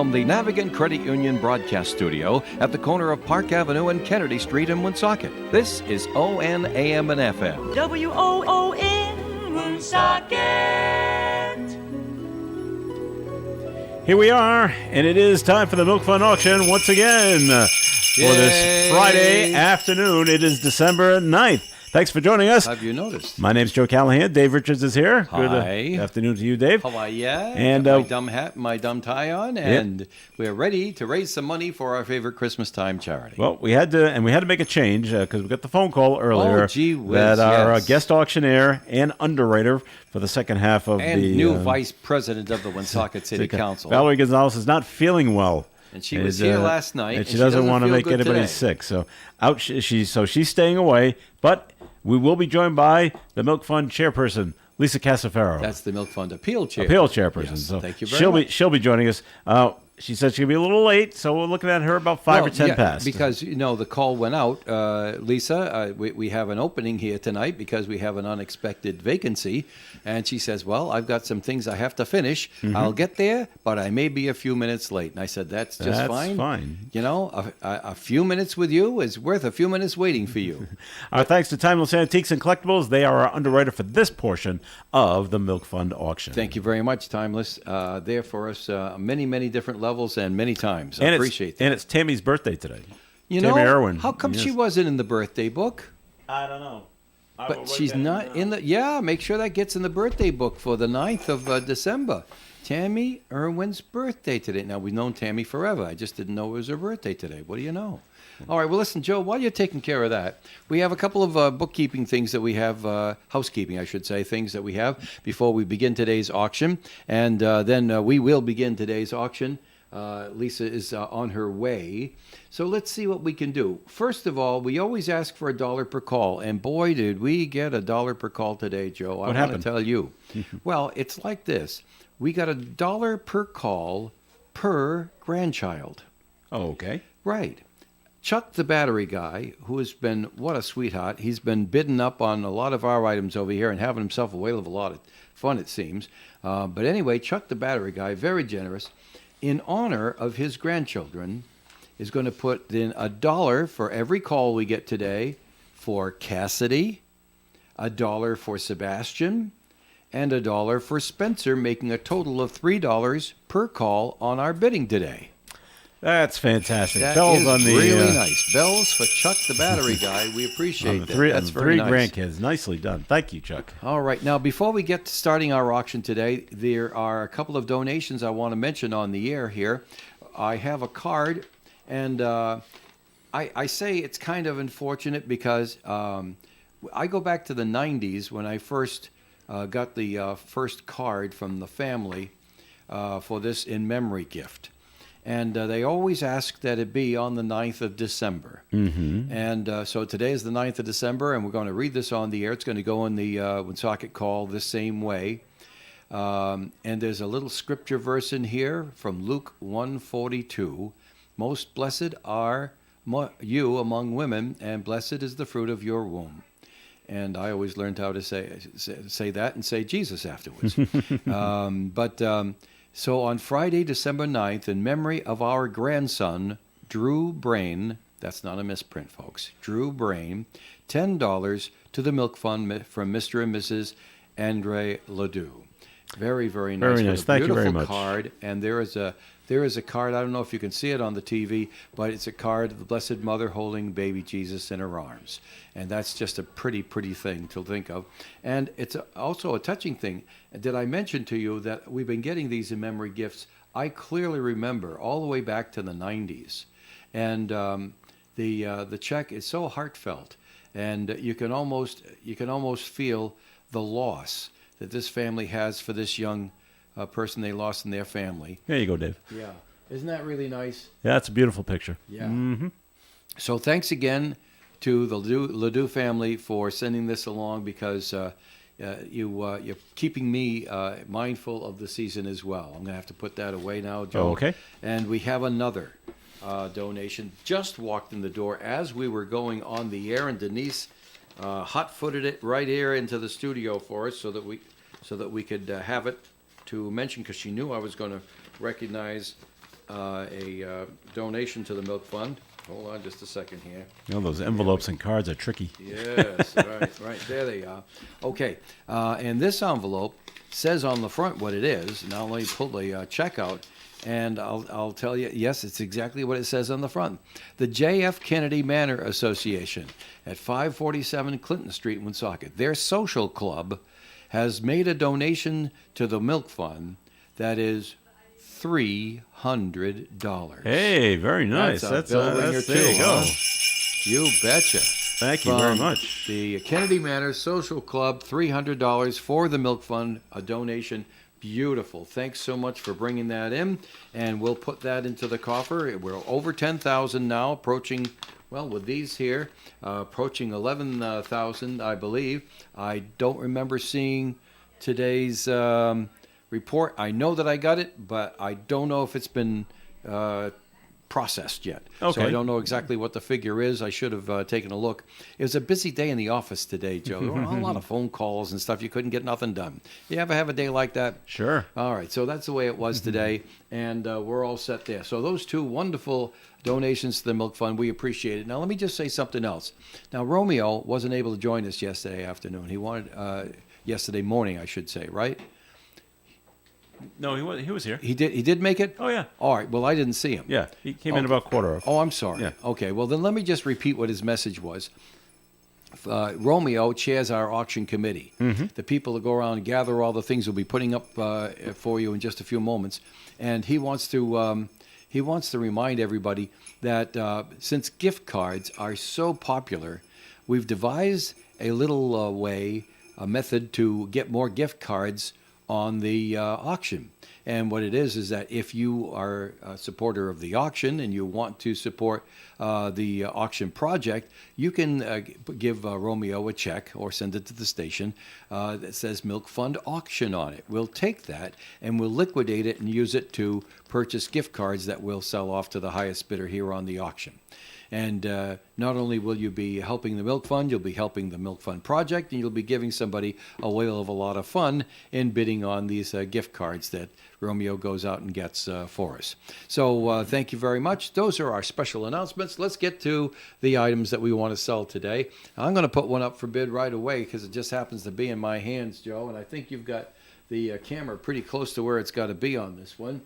from the Navigant Credit Union broadcast studio at the corner of Park Avenue and Kennedy Street in Woonsocket. This is ON AM and FM. WOON Woonsocket. Here we are, and it is time for the Milk Fund auction once again for this Friday afternoon. It is December 9th. Thanks for joining us. Have you noticed? My name's Joe Callahan. Dave Richards is here. Hi. Good afternoon to you, Dave. How are ya? And got my dumb hat, my dumb tie on, and Yep. we're ready to raise some money for our favorite Christmas time charity. Well, we had to make a change because we got the phone call earlier Oh, gee whiz, that our yes. guest auctioneer and underwriter for the second half of and the new vice president of the Woonsocket City Council. Valerie Gonzalez is not feeling well. And she was here last night, and she doesn't want to feel make good anybody today. sick. So she's staying away. But we will be joined by the Milk Fund chairperson, Lisa Casafaro. That's the Milk Fund appeal chair. Chairperson. Yes, So thank you very much. She'll be joining us. She said she'll be a little late, so we're looking at her about 5 or 10 past. Because, the call went out. Lisa, we have an opening here tonight because we have an unexpected vacancy. And she says, well, I've got some things I have to finish. Mm-hmm. I'll get there, but I may be a few minutes late. And I said, that's just fine. That's fine. A few minutes with you is worth a few minutes waiting for you. Our thanks to Timeless Antiques and Collectibles. They are our underwriter for this portion of the Milk Fund auction. Thank you very much, Timeless. There for us many, many different levels and many times. I appreciate that. And it's Tammy's birthday today. Tammy Irwin. How come Yes. she wasn't in the birthday book? I don't know. But she's not in the... Yeah, make sure that gets in the birthday book for the 9th of December. Tammy Irwin's birthday today. Now, we've known Tammy forever. I just didn't know it was her birthday today. What do you know? All right, well, listen, Joe, while you're taking care of that, we have a couple of bookkeeping things that we have, housekeeping, I should say, things that we have before we begin today's auction. And then we will begin today's auction. Lisa is on her way. So let's see what we can do. First of all, we always ask for $1 per call. And boy, did we get $1 per call today, Joe. What I want happened? to tell you. Well, it's like this. We got $1 per call per grandchild. Oh, okay. Right. Chuck, the battery guy, who has been, what a sweetheart, he's been bidding up on a lot of our items over here and having himself a whale of a lot of fun, it seems. But anyway, Chuck, the battery guy, very generous, in honor of his grandchildren, is going to put in $1 for every call we get today for Cassidy, $1 for Sebastian, and $1 for Spencer, making a total of $3 per call on our bidding today. That's fantastic. That Bells is on the really nice. Bells for Chuck, the battery guy. We appreciate that. That's very three nice. grandkids. Nicely done. Thank you, Chuck. All right. Now, before we get to starting our auction today, there are a couple of donations I want to mention on the air here. I have a card, and I say it's kind of unfortunate because I go back to the 90s when I first got the first card from the family for this in memory gift. And they always ask that it be on the 9th of December. Mm-hmm. And so today is the 9th of December, and we're going to read this on the air. It's going to go in the Woonsocket Call the same way. And there's a little scripture verse in here from Luke 1:42. Most blessed are you among women, and blessed is the fruit of your womb. And I always learned how to say that and say Jesus afterwards. So on Friday, December 9th, in memory of our grandson, Drew Brain, that's not a misprint, folks, Drew Brain, $10 to the Milk Fund from Mr. and Mrs. Andre Ledoux. Very, very nice. Very nice. Thank you very much. Card, and there is a card. I don't know if you can see it on the TV, but it's a card of the Blessed Mother holding baby Jesus in her arms, and that's just a pretty, pretty thing to think of. And it's also a touching thing. Did I mention to you that we've been getting these in memory gifts? I clearly remember all the way back to the 90s, and the check is so heartfelt, and you can almost feel the loss that this family has for this young person they lost in their family. There you go, Dave. Yeah. Isn't that really nice? Yeah, that's a beautiful picture. Yeah. Mm-hmm. So thanks again to the Ledoux family for sending this along because you're keeping me mindful of the season as well. I'm going to have to put that away now, Joe. Oh, okay. And we have another donation. Just walked in the door as we were going on the air, and Denise hot-footed it right here into the studio for us so that we could have it to mention, because she knew I was going to recognize a donation to the Milk Fund. Hold on just a second here. You know, those envelopes and cards are tricky. Yes, right. There they are. Okay, and this envelope says on the front what it is. Now let me pull the check out, and I'll tell you, yes, it's exactly what it says on the front. The J.F. Kennedy Manor Association at 547 Clinton Street in Woonsocket. Their social club has made a donation to the Milk Fund that is $300. Hey, very nice. That's a bill ringer there you too, go. huh? You betcha. Thank you very From much. The Kennedy Manor Social Club, $300 for the Milk Fund, a donation. Beautiful. Thanks so much for bringing that in, and we'll put that into the coffer. We're over 10,000 now, approaching, well, with these here, approaching 11,000, I believe. I don't remember seeing today's report. I know that I got it, but I don't know if it's been processed yet. So Okay. I don't know exactly what the figure is. I should have taken a look. It was a busy day in the office today, Joe. There were a lot of phone calls and stuff. You couldn't get nothing done. You ever have a day like that? Sure. All right. So that's the way it was today, and we're all set there. So those two wonderful donations to the Milk Fund, we appreciate it. Now, let me just say something else. Now, Romeo wasn't able to join us yesterday afternoon. He wanted, yesterday morning, I should say, right? No, he was here. He did make it? Oh, yeah. All right. Well, I didn't see him. Yeah, he came in about quarter. Oh, I'm sorry. Yeah. Okay, well, then let me just repeat what his message was. Romeo chairs our auction committee. Mm-hmm. The people that go around and gather all the things we'll be putting up for you in just a few moments. And he wants to remind everybody that since gift cards are so popular, we've devised a little a method to get more gift cards on the auction. And what it is that if you are a supporter of the auction and you want to support the auction project, you can give Romeo a check or send it to the station that says Milk Fund Auction on it. We'll take that and we'll liquidate it and use it to purchase gift cards that we'll sell off to the highest bidder here on the auction. And not only will you be helping the Milk Fund, you'll be helping the Milk Fund Project, and you'll be giving somebody a whale of a lot of fun in bidding on these gift cards that Romeo goes out and gets for us. So thank you very much. Those are our special announcements. Let's get to the items that we want to sell today. I'm going to put one up for bid right away because it just happens to be in my hands, Joe, and I think you've got the camera pretty close to where it's got to be on this one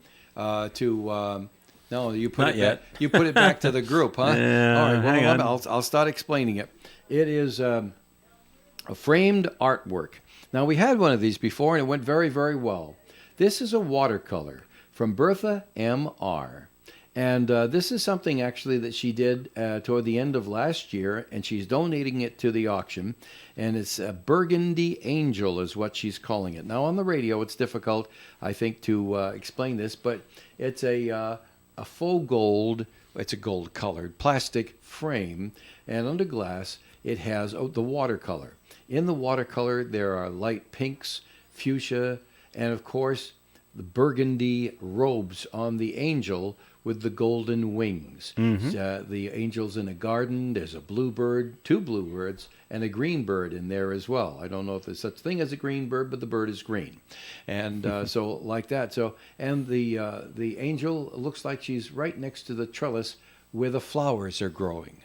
No, you put Not it yet. back. You put it back to the group, huh? Yeah, All right. Well, hang on. I'll start explaining it. It is a framed artwork. Now we had one of these before, and it went very, very well. This is a watercolor from Bertha M.R. And this is something actually that she did toward the end of last year, and she's donating it to the auction. And it's a Burgundy Angel is what she's calling it. Now on the radio, it's difficult, I think, to explain this, but it's a faux gold, it's a gold-colored plastic frame, and under glass, it has the watercolor. In the watercolor, there are light pinks, fuchsia, and of course, the burgundy robes on the angel with the golden wings. The angel's in a garden. There's a bluebird, two bluebirds, and a green bird in there as well. I don't know if there's such thing as a green bird, but the bird is green. And so like that. So, and the angel looks like she's right next to the trellis where the flowers are growing.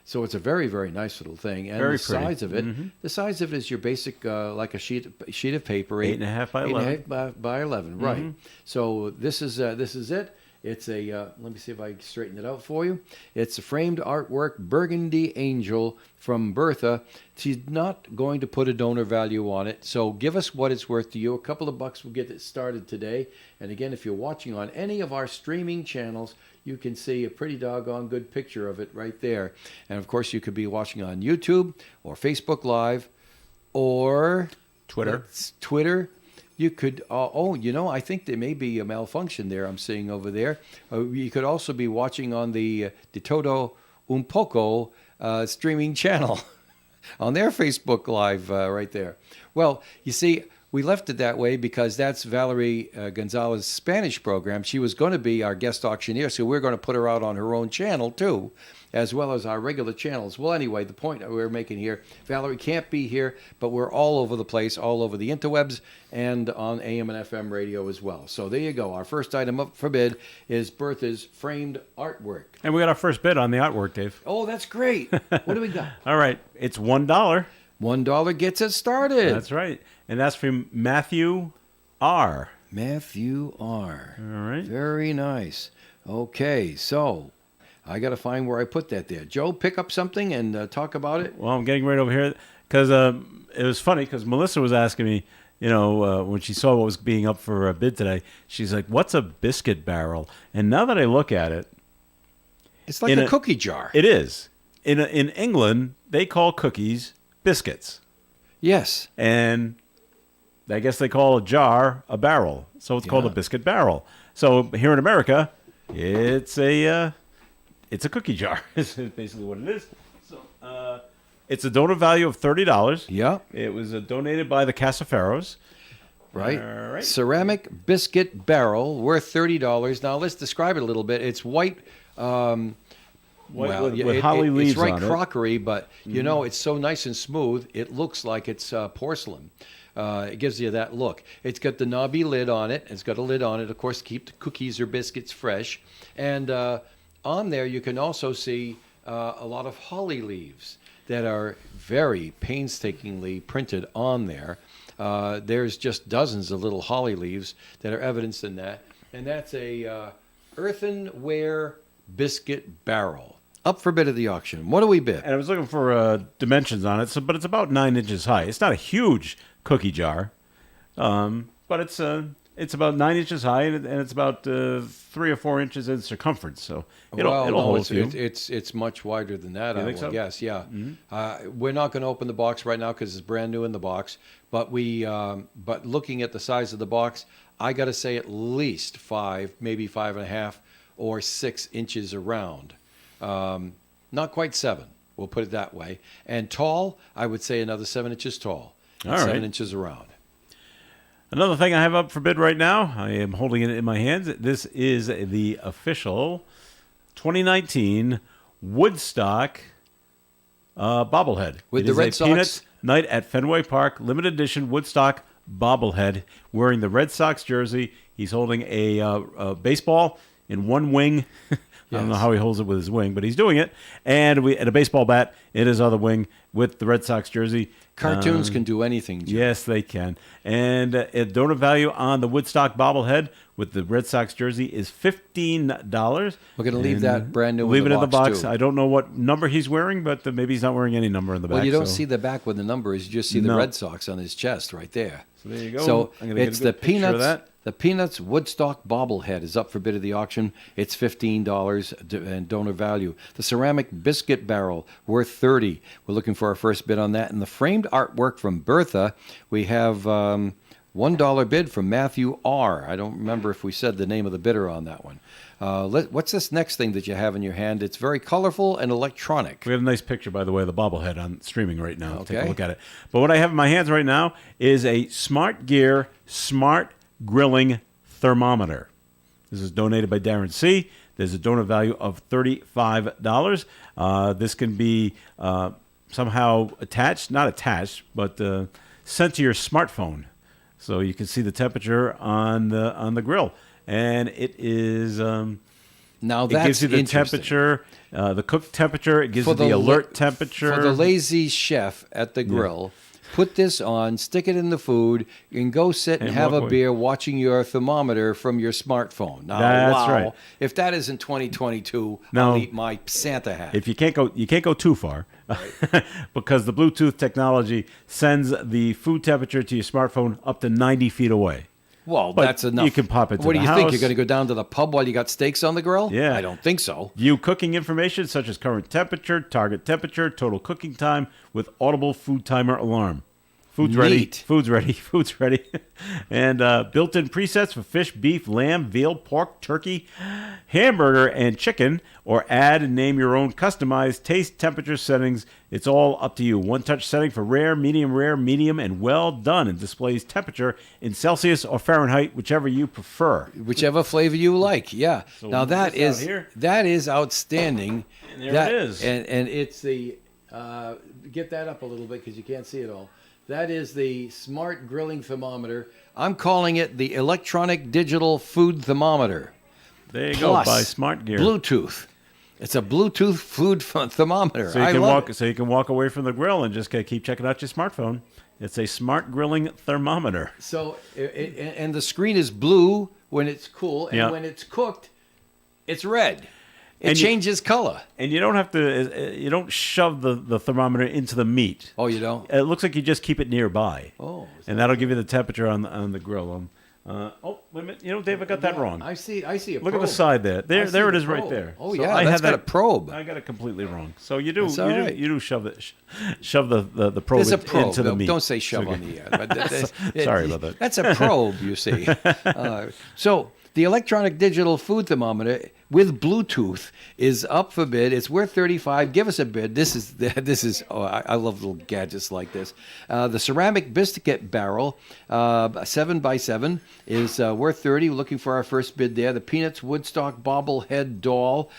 So it's a very, very nice little thing. And Very the pretty. size of it, the size of it is your basic, like a sheet of paper. 8.5 by 11. 8.5 by 11, right. So this is it. It's a, let me see if I can straighten it out for you. It's a framed artwork, Burgundy Angel from Bertha. She's not going to put a donor value on it, so give us what it's worth to you. A couple of bucks will get it started today. And again, if you're watching on any of our streaming channels, you can see a pretty doggone good picture of it right there. And of course, you could be watching on YouTube or Facebook Live or Twitter. You could, I think there may be a malfunction there I'm seeing over there. You could also be watching on the De Todo Un Poco streaming channel on their Facebook Live right there. Well, you see, we left it that way because that's Valerie Gonzalez's Spanish program. She was going to be our guest auctioneer, so we're going to put her out on her own channel too, as well as our regular channels. Well, anyway, the point that we're making here, Valerie can't be here, but we're all over the place, all over the interwebs and on AM and FM radio as well. So there you go. Our first item up for bid is Bertha's framed artwork. And we got our first bid on the artwork, Dave. Oh, that's great. What do we got? All right. It's $1. $1 gets it started. That's right. And that's from Matthew R. Matthew R. All right. Very nice. Okay, so I got to find where I put that there. Joe, pick up something and talk about it. Well, I'm getting right over here because it was funny because Melissa was asking me, when she saw what was being up for a bid today, she's like, what's a biscuit barrel? And now that I look at it, It's like a cookie jar. it is. In England, they call cookies biscuits. Yes. And I guess they call a jar a barrel. So it's called a biscuit barrel. So here in America, it's a cookie jar. Is basically what it is. So it's a donor value of $30. Yeah. It was donated by the Casaferros. Right. All right. Ceramic biscuit barrel worth $30. Now let's describe it a little bit. It's white. With holly leaves it's right on it. crockery, but it's so nice and smooth. It looks like it's porcelain. It gives you that look. It's got the knobby lid on it. It's got a lid on it, of course, to keep the cookies or biscuits fresh. And on there, you can also see a lot of holly leaves that are very painstakingly printed on there. There's just dozens of little holly leaves that are evidenced in that. And that's a earthenware biscuit barrel. Up for bid at the auction. What do we bid? And I was looking for dimensions on it, but it's about 9 inches high. It's not a huge cookie jar, but it's about 9 inches high, and it's about 3 or 4 inches in circumference. So it'll hold a few. It's much wider than that, I think so? guess. Yeah. We're not going to open the box right now because it's brand new in the box. But but looking at the size of the box, I got to say at least 5, maybe 5.5 or 6 inches around. Not quite 7. We'll put it that way. And tall, I would say another 7 inches tall. And All right. 7 inches around. Another thing I have up for bid right now, I am holding it in my hands. This is the official 2019 Woodstock bobblehead. With It the is Red a Sox- Peanuts Night at Fenway Park, limited edition Woodstock bobblehead, wearing the Red Sox jersey. He's holding a baseball in one wing. I don't know Yes. how he holds it with his wing, but he's doing it. And a baseball bat in his other wing with the Red Sox jersey. Cartoons can do anything, Jim. Yes, they can. And a donor value on the Woodstock bobblehead with the Red Sox jersey is $15. We're going to leave that brand new Leave in it the in the box. too. I don't know what number he's wearing, but maybe he's not wearing any number in the back. Well, you don't so- see the back with the numbers. You just see the No. Red Sox on his chest right there. So there you go. So I'm gonna get it's a the good picture of Peanuts. that. The Peanuts Woodstock bobblehead is up for bid at the auction. It's $15 and donor value. The ceramic biscuit barrel worth $30. We're looking for our first bid on that. And the framed artwork from Bertha, we have $1 bid from Matthew R. I don't remember if we said the name of the bidder on that one. What's this next thing that you have in your hand? It's very colorful and electronic. We got a nice picture, by the way, of the bobblehead on streaming right now. Take Okay. a look at it. But what I have in my hands right now is a Smart Gear Smart Grilling Thermometer. This is donated by Darren C. There's a donor value of $35. This can be somehow not attached, but sent to your smartphone, so you can see the temperature on the grill. And it is. Now It that's gives you the interesting. temperature, the cooked temperature. It gives For you the the alert la- temperature. For the lazy chef at the grill, put this on, stick it in the food, and go sit and And have walk a away. beer watching your thermometer from your smartphone. Now, That's wow. right. If that isn't 2022, No. I'll eat my Santa hat. If you can't go too far, because the Bluetooth technology sends the food temperature to your smartphone up to 90 feet away. well, but that's enough. you can pop it to What do the you think? house. You're going to go down to the pub while you got steaks on the grill? Yeah. I don't think so. View cooking information such as current temperature, target temperature, total cooking time with audible food timer alarm. Food's ready. Neat. Food's ready. Food's ready. And built-in presets for fish, beef, lamb, veal, pork, turkey, hamburger, and chicken. Or add and name your own customized taste, temperature settings. It's all up to you. One-touch setting for rare, medium, and well done. And displays temperature in Celsius or Fahrenheit, whichever you prefer. Whichever flavor you like, yeah. So Now this out here. that is outstanding. And there it is. And it's the get that up a little bit because you can't see it all. That is the smart grilling thermometer. I'm calling it the electronic digital food thermometer. There you Plus go. By Smart Gear. Bluetooth. It's a Bluetooth food thermometer. So you I can love walk. it. So you can walk away from the grill and just keep checking out your smartphone. It's a smart grilling thermometer. So and the screen is blue when it's cool, and Yeah. when it's cooked, it's red. It And you- changes color. And you don't have to. You don't shove the thermometer into the meat. Oh, you don't? It looks like you just keep it nearby. Oh, And that'll give you the temperature on the grill. Oh, wait a minute. You know, Dave, I got that wrong. I see a Look at probe. the side there. I There see it the is right probe. there. Oh, So yeah, I that's had got that- a probe. I got it completely wrong. So you do. That's all right. You do shove the probe There's a probe. into the meat. Don't say shove on the end. But Sorry about that. That's a probe, you see. So the electronic digital food thermometer with Bluetooth is up for bid. It's worth $35. Give us a bid. This is. Oh, I love little gadgets like this. The ceramic biscuit barrel, 7x7, is worth $30. We're looking for our first bid there. The Peanuts Woodstock bobblehead doll.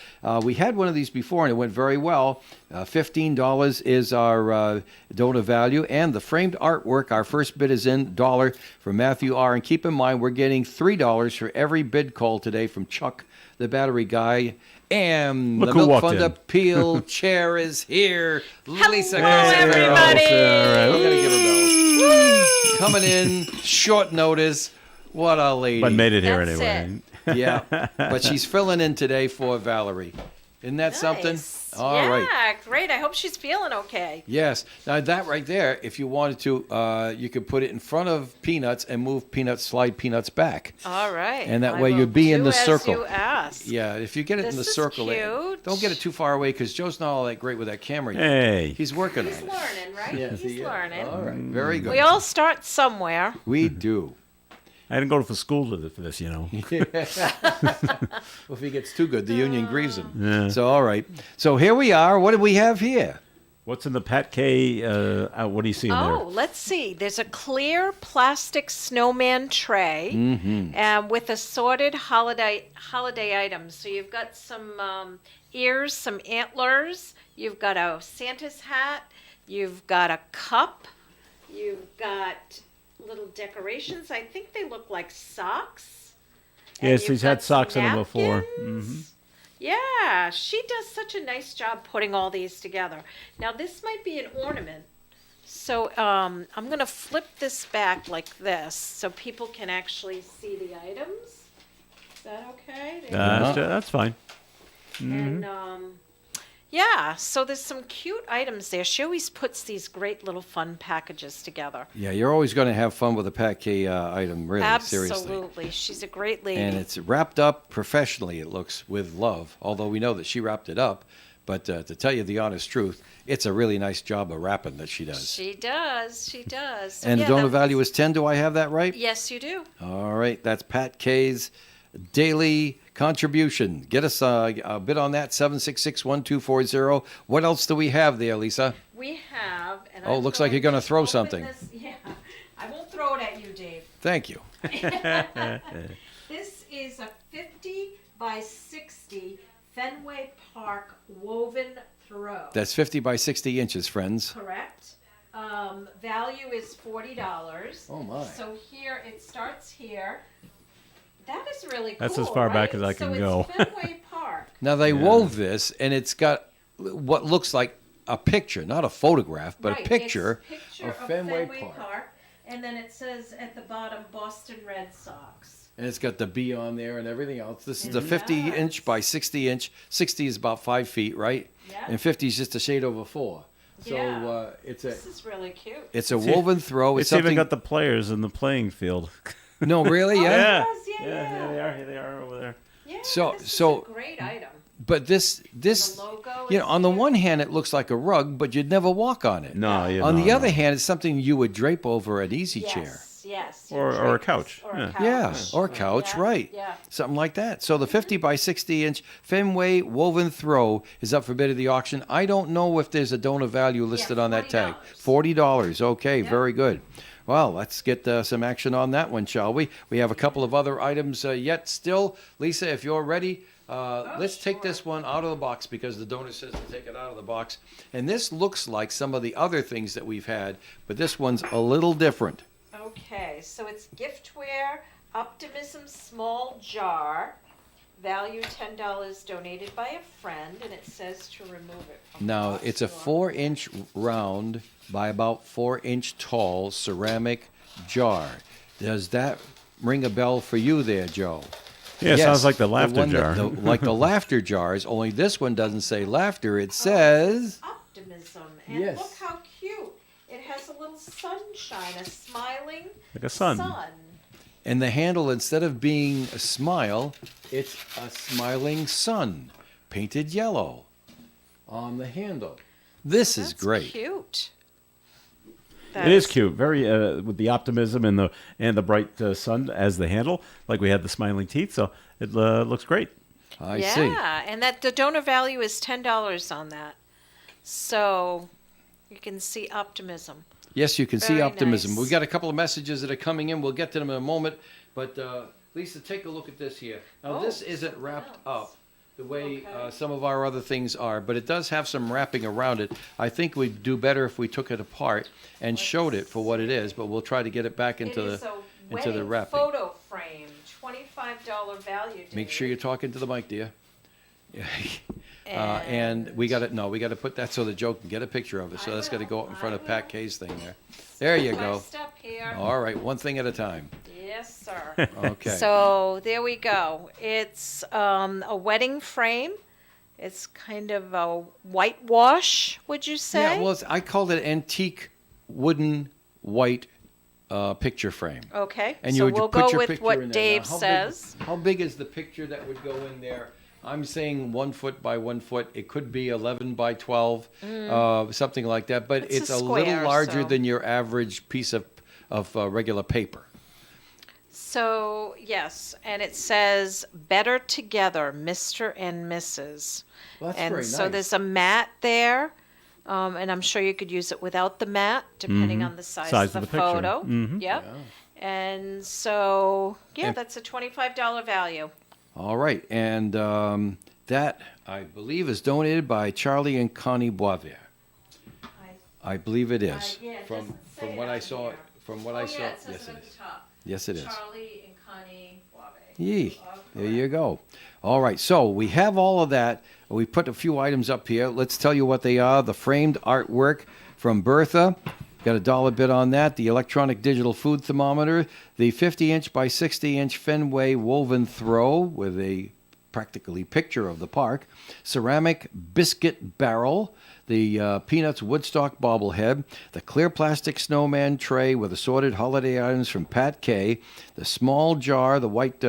We had one of these before and it went very well. $15 is our donor value, and the framed artwork. Our first bid is in $1 from Matthew R. And keep in mind, we're getting $3 for every bid call today from Chuck, the battery guy. And Look the who milk walked from the in. peel chair is here. Lisa Hello, Cassandra. everybody. We're gonna give her those. Coming in short notice. What a lady. But made it here That's anyway. Yeah, but she's filling in today for Valerie. Isn't that something? Nice. All right. Yeah, great. I hope she's feeling okay. Yes. Now that right there, if you wanted to, you could put it in front of Peanuts and move Peanuts, slide Peanuts back. All right. And that I way will you'd be in do the as circle. you asked. Yeah, if you get it in the This is circle, cute. don't get it too far away because Joe's not all that great with that camera yet. Hey. He's working He's on it. learning, right? Yes, He's he is. learning. All right, very good. We all start somewhere. We do. I didn't go to school for this, you know. Well, if he gets too good, the union grieves him. Yeah. So, all right. So here we are. What do we have here? What's in the Pat K? What do you see in there? Oh, let's see. There's a clear plastic snowman tray with assorted holiday items. So you've got some ears, some antlers. You've got a Santa's hat. You've got a cup. You've got little decorations. I think they look like socks. And Yes, you've he's had got some socks in them before. napkins. Yeah, she does such a nice job putting all these together. Now, this might be an ornament. So I'm going to flip this back like this so people can actually see the items. Is that okay? There you go. That's fine. And yeah, so there's some cute items there. She always puts these great little fun packages together. Yeah, you're always going to have fun with a Pat K item, really, seriously. Absolutely. She's a great lady. And it's wrapped up professionally, it looks, with love. Although we know that she wrapped it up. But to tell you the honest truth, it's a really nice job of wrapping that she does. She does. She does. So And yeah, the donor that- value is 10. Do I have that right? Yes, you do. All right. That's Pat K's daily contribution. Get us a bid on that, 766-1240. What else do we have there, Lisa? We have. And Oh, I'm looks like going you're gonna to throw open something. this- Yeah, I won't throw it at you, Dave. Thank you. This is a 50 by 60 Fenway Park woven throw. That's 50 by 60 inches, friends. Correct. Value is $40. Oh, my. So here it starts here. That is really cool. That's as far back right? as I can so go. It's Fenway Park. Now, they wove this, and it's got what looks like a picture, not a photograph, but Right, a picture, it's picture of Fenway Park. And then it says at the bottom Boston Red Sox. And it's got the B on there and everything else. This is the It 50 does. inch by 60 inch. 60 is about 5 feet, right? Yeah. And 50 is just a shade over 4. So Yeah. it's a This is really cute. it's a woven throw. It's something. even got the players in the playing field. No, really, yeah. It does, yeah. Here they are. Here they are over there. Yeah, So- this so- is a great item. But this The logo You know, on the one hand, it looks like a rug, but you'd never walk on it. No, yeah, On no, the other no. hand, it's something you would drape over an easy chair. Yes. Or you a drape couch, this- Or yeah. a couch. Yeah, or a couch, Yeah, right. Yeah. Something like that. So the 50 by 60 inch Fenway woven throw is up for bid at the auction. I don't know if there's a donor value listed on that tag. $40. Okay, very good. Well, let's get some action on that one, shall we? We have a couple of other items yet still. Lisa, if you're ready, let's take this one out of the box because the donor says to take it out of the box. And this looks like some of the other things that we've had, but this one's a little different. Okay, so it's giftware, Optimism small jar, value $10, donated by a friend, and it says to remove it. From the Now, box it's a door. 4-inch round by about 4-inch tall ceramic jar. Does that ring a bell for you there, Joe? Yeah, Yes, sounds like the laughter one jar. like the laughter jars, only this one doesn't say laughter. It says, Optimism, and Yes. look how cute. It has a little sunshine, a smiling Like a sun. and the handle, instead of being a smile, it's a smiling sun, painted yellow on the handle. This is That's great. Cute. It is cute, very with the optimism and the bright sun as the handle, like we had the smiling teeth. So it looks great. I Yeah, see. and that the donor value is $10 on that. So you can see optimism. Yes, you can see Very optimism. nice. We've got a couple of messages that are coming in. We'll get to them in a moment. But Lisa, take a look at this here. Now, Oh, this isn't wrapped something up else. the way Okay. some of our other things are, but it does have some wrapping around it. I think we'd do better if we took it apart and showed it for what it is, but we'll try to get it back into It is the a into the wedding wrapping. photo frame, $25 value. Make sure you're talking to the mic, dear. Yeah. And, And we got to we got to put that so that Joe can get a picture of it. So that's got to go up in front of Pat Kay's thing there. There you go. Step here. All right, one thing at a time. Yes, sir. Okay. So there we go. It's a wedding frame. It's kind of a whitewash, would you say? Yeah, well, I called it antique wooden white picture frame. Okay. And so you would we'll put go your with picture in what there. Dave Now, how says. Big, how big is the picture that would go in there? I'm saying 1 foot by 1 foot. It could be 11 by 12, something like that. But It's it's a a little square, larger so- than your average piece of regular paper. So, yes, and it says better together, Mr. and Mrs. Well, that's and very so nice. there's a mat there, and I'm sure you could use it without the mat, depending on the size, Size of of the, the picture. photo. Yep. And so, yeah, And- that's a $25 value. All right, and that I believe is donated by Charlie and Connie Boisvert. I believe it is. Yeah, it from doesn't say from what it I on saw. here. From what Oh, I saw. yeah, it says Yes, it it at is. the top. Yes, it is. Charlie and Connie Boisvert. Yee. There you go. All right, so we have all of that. We put a few items up here. Let's tell you what they are. The framed artwork from Bertha. Got a dollar bid on that. The electronic digital food thermometer. The 50-inch by 60-inch Fenway woven throw with a practically picture of the park. Ceramic biscuit barrel. The Peanuts Woodstock bobblehead, the clear plastic snowman tray with assorted holiday items from Pat Kay, the small jar, the white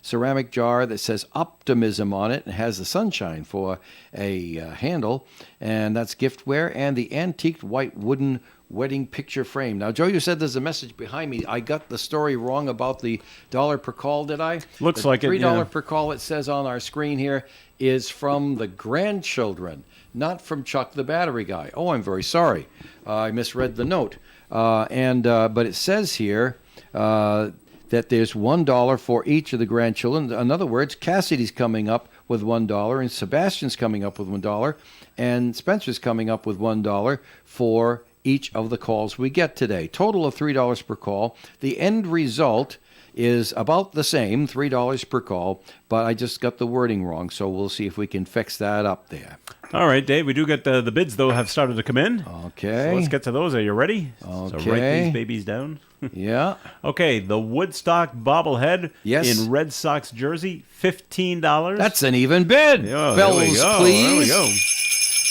ceramic jar that says Optimism on it and has the sunshine for a handle, and that's giftware, and the antiqued white wooden wedding picture frame. Now, Joe, you said there's a message behind me. I got the story wrong about the dollar per call, did I? Looks The like it, $3 yeah. per call, it says on our screen here, is from the grandchildren, not from Chuck the battery guy. Oh, I'm very sorry. I misread the note. But it says here that there's $1 for each of the grandchildren. In other words, Cassidy's coming up with $1, and Sebastian's coming up with $1, and Spencer's coming up with $1 for each of the calls we get today. Total of $3 per call. The end result is about the same, $3 per call, but I just got the wording wrong, so we'll see if we can fix that up there. All right, Dave. We do get the bids though have started to come in. Okay. So let's get to those. Are you ready? So write Okay. these babies down. Yeah. Okay, the Woodstock bobblehead Yes. in Red Sox jersey, $15. That's an even bid. Oh, Bells, there we go. please. There we go.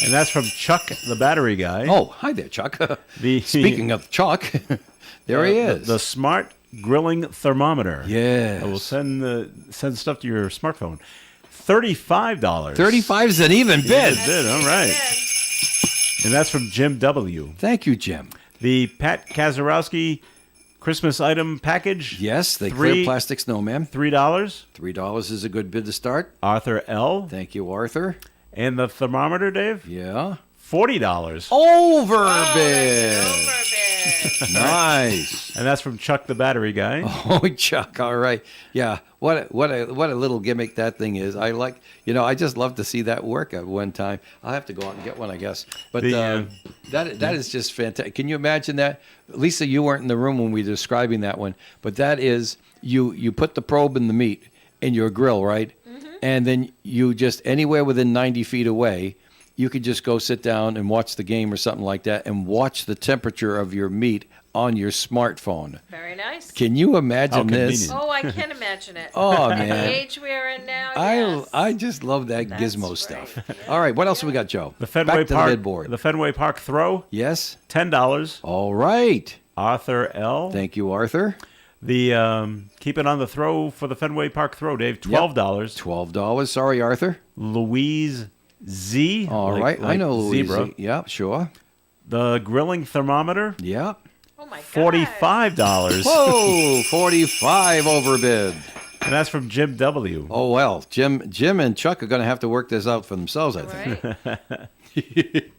And that's from Chuck the battery guy. Oh, hi there, Chuck. The- Speaking of Chuck, there he is. The smart grilling thermometer. Yes. I will send stuff to your smartphone. $35. 35 is an even bid. Bid, all right. And that's from Jim W. Thank you, Jim. The Pat Kazarowski Christmas item package. Yes, the Three- clear plastic snowman. $3. $3 is a good bid to start. Arthur L. Thank you, Arthur. And the thermometer, Dave? Yeah. $40. Overbid. Overbid. Nice. And that's from Chuck the Battery Guy. Oh, Chuck. All right. Yeah. What a little gimmick that thing is. I like. I just love to see that work at one time. I'll have to go out and get one, I guess. But that is just fantastic. Can you imagine that? Lisa, you weren't in the room when we were describing that one, but that is you put the probe in the meat in your grill, right? Mm-hmm. And then you just anywhere within 90 feet away, you could just go sit down and watch the game or something like that and watch the temperature of your meat on your smartphone. Very nice. Can you imagine How this? convenient. Oh, I can imagine it. Oh, At man. the age we're in now, yes. I just love that That's gizmo right. stuff. All right, what else have we got, Joe? The Fenway Back to Park the bid board. The Fenway Park throw, Yes. $10. All right. Arthur L. Thank you, Arthur. The keep it on the throw for the Fenway Park throw, Dave. $12. $12. Sorry, Arthur. Louise Z. All like- right. I like know Louise. zebra. Yeah, sure. The grilling thermometer, Yeah. Oh my God. $45. Whoa, 45 overbid. And that's from Jim W. Oh, well, Jim and Chuck are going to have to work this out for themselves, I think. Right?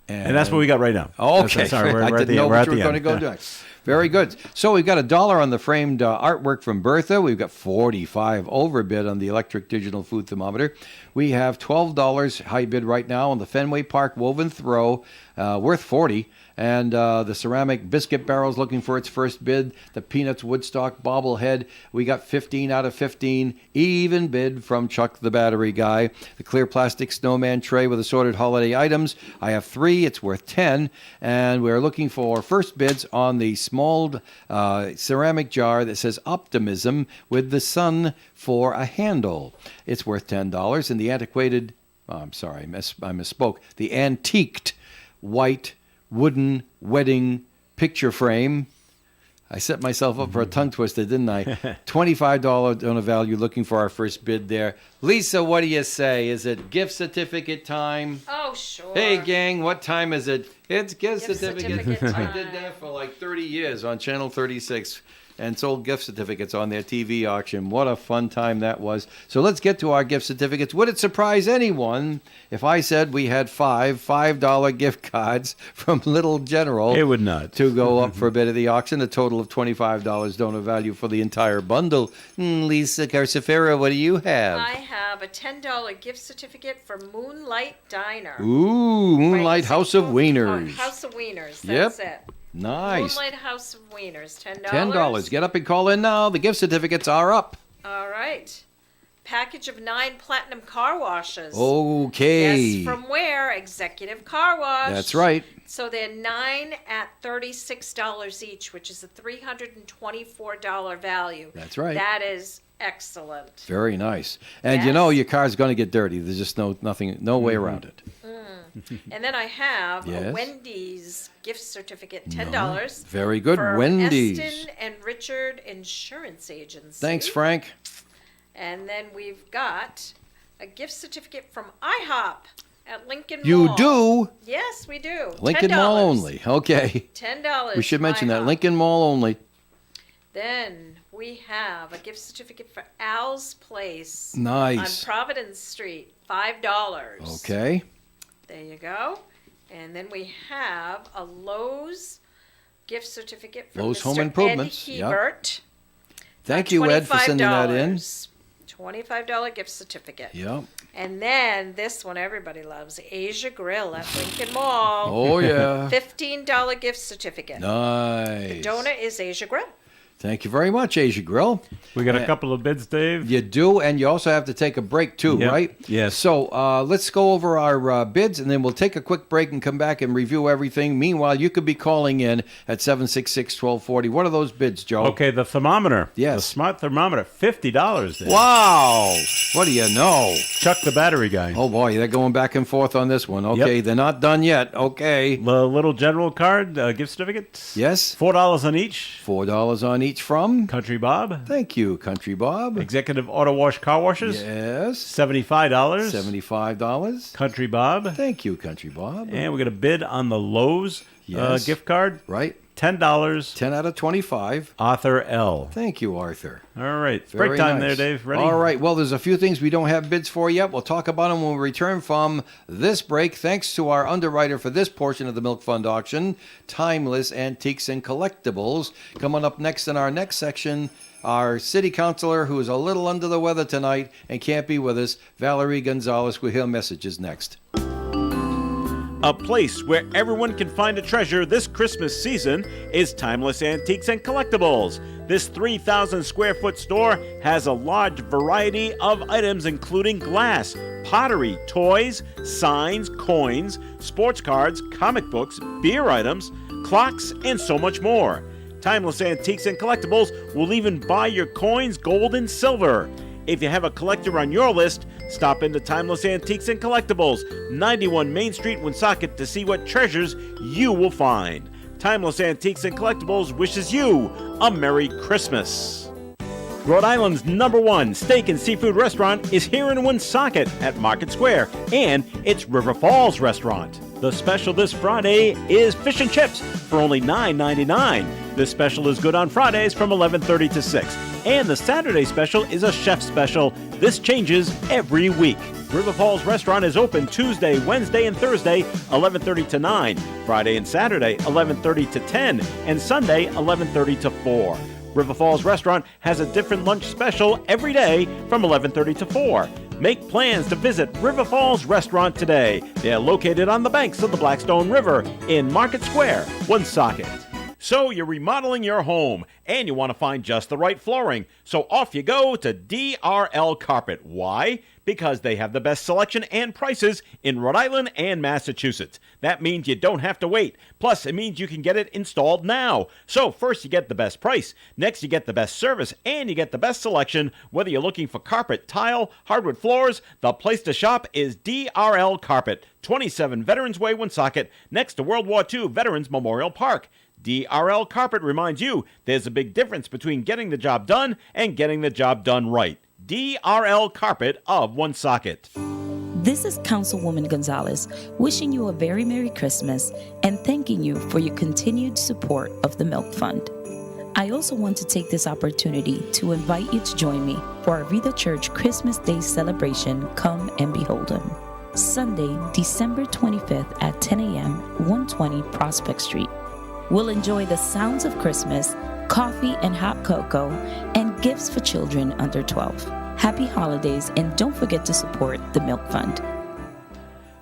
And that's what we got right now. Okay. Sorry, we're I at didn't the, know we're what at you were the going to end. go next. Very good. So we've got $1 on the framed artwork from Bertha. We've got 45 overbid on the electric digital food thermometer. We have $12 high bid right now on the Fenway Park woven throw, worth 40. And the ceramic biscuit barrel's looking for its first bid. The Peanuts Woodstock bobblehead, we got 15 out of 15. Even bid from Chuck the Battery Guy. The clear plastic snowman tray with assorted holiday items, I have 3. It's worth 10. And we're looking for first bids on the small ceramic jar that says Optimism with the sun for a handle. It's worth $10. And the antiquated, I misspoke. The antiqued white wooden wedding picture frame. I set myself up for a tongue twister, didn't I? $25 donor value, looking for our first bid there. Lisa, what do you say? Is it gift certificate time? Oh, sure. Hey, gang, what time is it? It's gift Gift certificate. certificate I time. did that for like 30 years on Channel 36 and sold gift certificates on their TV auction. What a fun time that was. So let's get to our gift certificates. Would it surprise anyone if I said we had $5 gift cards from Little General? It would not. To go up for a bid at the auction, a total of $25 donor value for the entire bundle. Lisa Carcifera, what do you have? I have a $10 gift certificate for Moonlight Diner. Ooh, Moonlight Right, House of oh, Wieners. House of Wieners. Yep. That's it. Nice. Moonlight House of Wieners. $10. $10. Get up and call in now. The gift certificates are up. All right. Package of 9 platinum car washes. Okay. Yes, from where? Executive Car Wash. That's right. So they're 9 at $36 each, which is a $324 value. That's right. That is excellent. Very nice. And Yes. your car's going to get dirty. There's just no way around it. And then I have Yes. a Wendy's gift certificate, $10. Very good. From Wendy's. Eston and Richard Insurance Agency. Thanks, Frank. And then we've got a gift certificate from IHOP at Lincoln You Mall. do? Yes, we do. Lincoln Mall only. Okay. $10. We should mention that. IHOP. Lincoln Mall only. Then we have a gift certificate for Al's Place Nice. on Providence Street, $5. Okay. There you go. And then we have a Lowe's gift certificate from Lowe's Mr. Home Improvements, Ed yep. Hebert. Thank you, Ed, for sending that in. $25 gift certificate. Yep. And then this one everybody loves, Asia Grill at Lincoln Mall. Oh, yeah. $15 gift certificate. Nice. Donor is Asia Grill. Thank you very much, Asia Grill. We got a couple of bids, Dave. You do, and you also have to take a break too, Yep. right? Yes. So let's go over our bids, and then we'll take a quick break and come back and review everything. Meanwhile, you could be calling in at 766-1240. What are those bids, Joe? Okay, the thermometer. Yes. The smart thermometer, $50, Dave. Wow. What do you know? Chuck the Battery Guy. Oh, boy, they're going back and forth on this one. Okay, Yep. they're not done yet. Okay. The Little General card, gift certificate. Yes. $4 on each. $4 on each. each from? Country Bob. Thank you, Country Bob. Executive Auto Wash Car Washes. Yes. $75. $75. Country Bob. Thank you, Country Bob. And we got a bid on the Lowe's Yes. gift card. Right. $10. 10 out of 25. Arthur L. Thank you, Arthur. All right. It's Very break time nice. there, Dave. Ready? All right. Well, there's a few things we don't have bids for yet. We'll talk about them when we return from this break. Thanks to our underwriter for this portion of the Milk Fund auction, Timeless Antiques and Collectibles. Coming up next in our next section, our city councilor, who is a little under the weather tonight and can't be with us, Valerie Gonzalez. We'll hear messages next. A place where everyone can find a treasure this Christmas season is Timeless Antiques and Collectibles. This 3,000 square foot store has a large variety of items including glass, pottery, toys, signs, coins, sports cards, comic books, beer items, clocks, and so much more. Timeless Antiques and Collectibles will even buy your coins, gold, and silver. If you have a collector on your list, stop into Timeless Antiques and Collectibles, 91 Main Street, Woonsocket, to see what treasures you will find. Timeless Antiques and Collectibles wishes you a Merry Christmas. Rhode Island's #1 steak and seafood restaurant is here in Woonsocket at Market Square, and it's River Falls Restaurant. The special this Friday is fish and chips for only $9.99. This special is good on Fridays from 11:30 to 6. And the Saturday special is a chef special. This changes every week. River Falls Restaurant is open Tuesday, Wednesday, and Thursday, 11:30 to 9. Friday and Saturday, 11:30 to 10. And Sunday, 11:30 to 4. River Falls Restaurant has a different lunch special every day from 11:30 to 4. Make plans to visit River Falls Restaurant today. They are located on the banks of the Blackstone River in Market Square, Woonsocket. So you're remodeling your home and you want to find just the right flooring. So off you go to DRL Carpet. Why? Because they have the best selection and prices in Rhode Island and Massachusetts. That means you don't have to wait. Plus, it means you can get it installed now. So first you get the best price. Next you get the best service and you get the best selection. Whether you're looking for carpet, tile, hardwood floors, the place to shop is DRL Carpet, 27 Veterans Way, Woonsocket, next to World War II Veterans Memorial Park. DRL Carpet reminds you there's a big difference between getting the job done and getting the job done right. DRL Carpet of Woonsocket. This is Councilwoman Gonzalez wishing you a very Merry Christmas and thanking you for your continued support of the Milk Fund. I also want to take this opportunity to invite you to join me for our Vida Church Christmas Day celebration, Come and Behold Him. Sunday, December 25th at 10 a.m., 120 Prospect Street. We'll enjoy the sounds of Christmas, coffee and hot cocoa, and gifts for children under 12. Happy holidays, and don't forget to support the Milk Fund.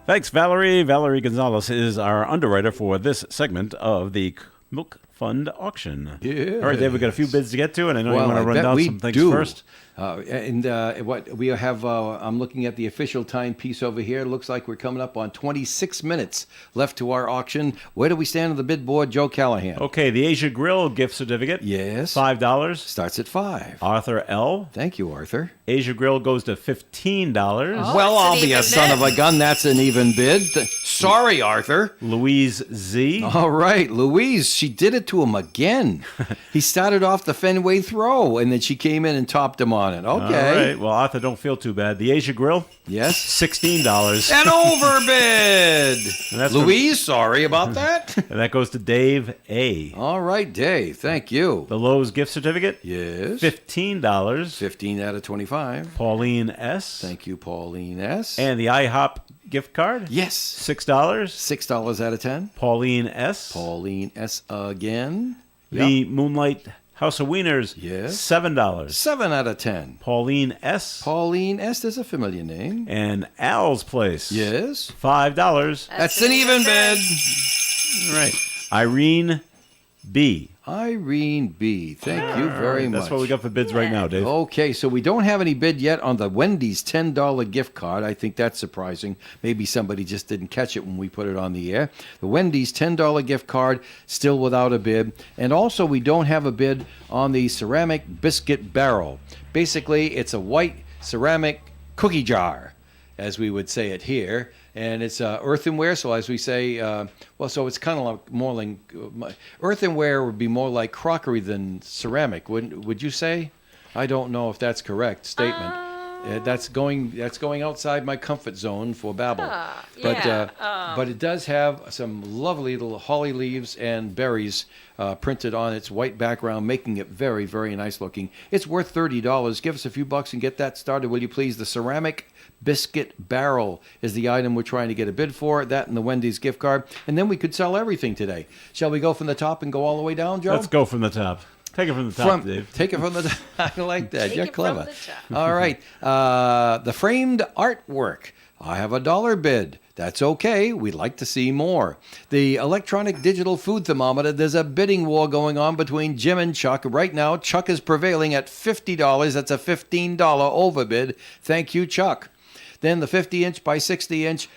Thanks, Valerie. Valerie Gonzalez is our underwriter for this segment of the Milk Fund auction. Yeah. All right, Dave, we've got a few bids to get to, and I know you Well, want to I run bet down we some things do. first. What we have, I'm looking at the official timepiece over here. It looks like we're coming up on 26 minutes left to our auction. Where do we stand on the bid board, Joe Callahan? Okay, the Asia Grill gift certificate. Yes. $5. Starts at 5. Arthur L. Thank you, Arthur. Asia Grill goes to $15. Well, it's an I'll be a even son bid. of a gun. That's an even bid. Sorry, Arthur. Louise Z. All right, Louise, she did it to him again. He started off the Fenway throw, and then she came in and topped him on it. All Okay. right, well, Arthur, don't feel too bad. The Asia Grill, Yes. $16. An overbid. And that's from- Louise, sorry about that. And that goes to Dave A. All right, Dave. Thank you. The Lowe's gift certificate, Yes. $15. 15 out of 25. Pauline S. Thank you, Pauline S. And the IHOP gift card, yes. $6. $6 out of 10. Pauline S. Pauline S. again. The Moonlight House of Wieners, Yes. $7. 7 out of 10. Pauline S. Pauline S. Is a familiar name. And Al's Place, Yes. $5. That's an even bid. All right. Irene B. Irene B. Thank you very much. That's what we got for bids right now, Dave. Okay, so we don't have any bid yet on the Wendy's $10 gift card. I think that's surprising. Maybe somebody just didn't catch it when we put it on the air. The Wendy's $10 gift card, still without a bid. And also, we don't have a bid on the ceramic biscuit barrel. Basically, it's a white ceramic cookie jar, as we would say it here. And it's earthenware, so as we say, so it's kind of like more like earthenware would be more like crockery than ceramic, would you say? I don't know if that's correct statement. That's going outside my comfort zone for Babel. But it does have some lovely little holly leaves and berries printed on its white background, making it very, very nice looking. It's worth $30. Give us a few bucks and get that started, will you please? The ceramic biscuit barrel is the item we're trying to get a bid for. That and the Wendy's gift card. And then we could sell everything today. Shall we go from the top and go all the way down, Joe? Let's go from the top. Take it from the top, Dave. Take it from the top. I like that. You're clever. From the top. All right. The framed artwork. I have a $1 bid. That's okay. We'd like to see more. The electronic digital food thermometer. There's a bidding war going on between Jim and Chuck. Right now, Chuck is prevailing at $50. That's a $15 overbid. Thank you, Chuck. Then the 50-inch by 60-inch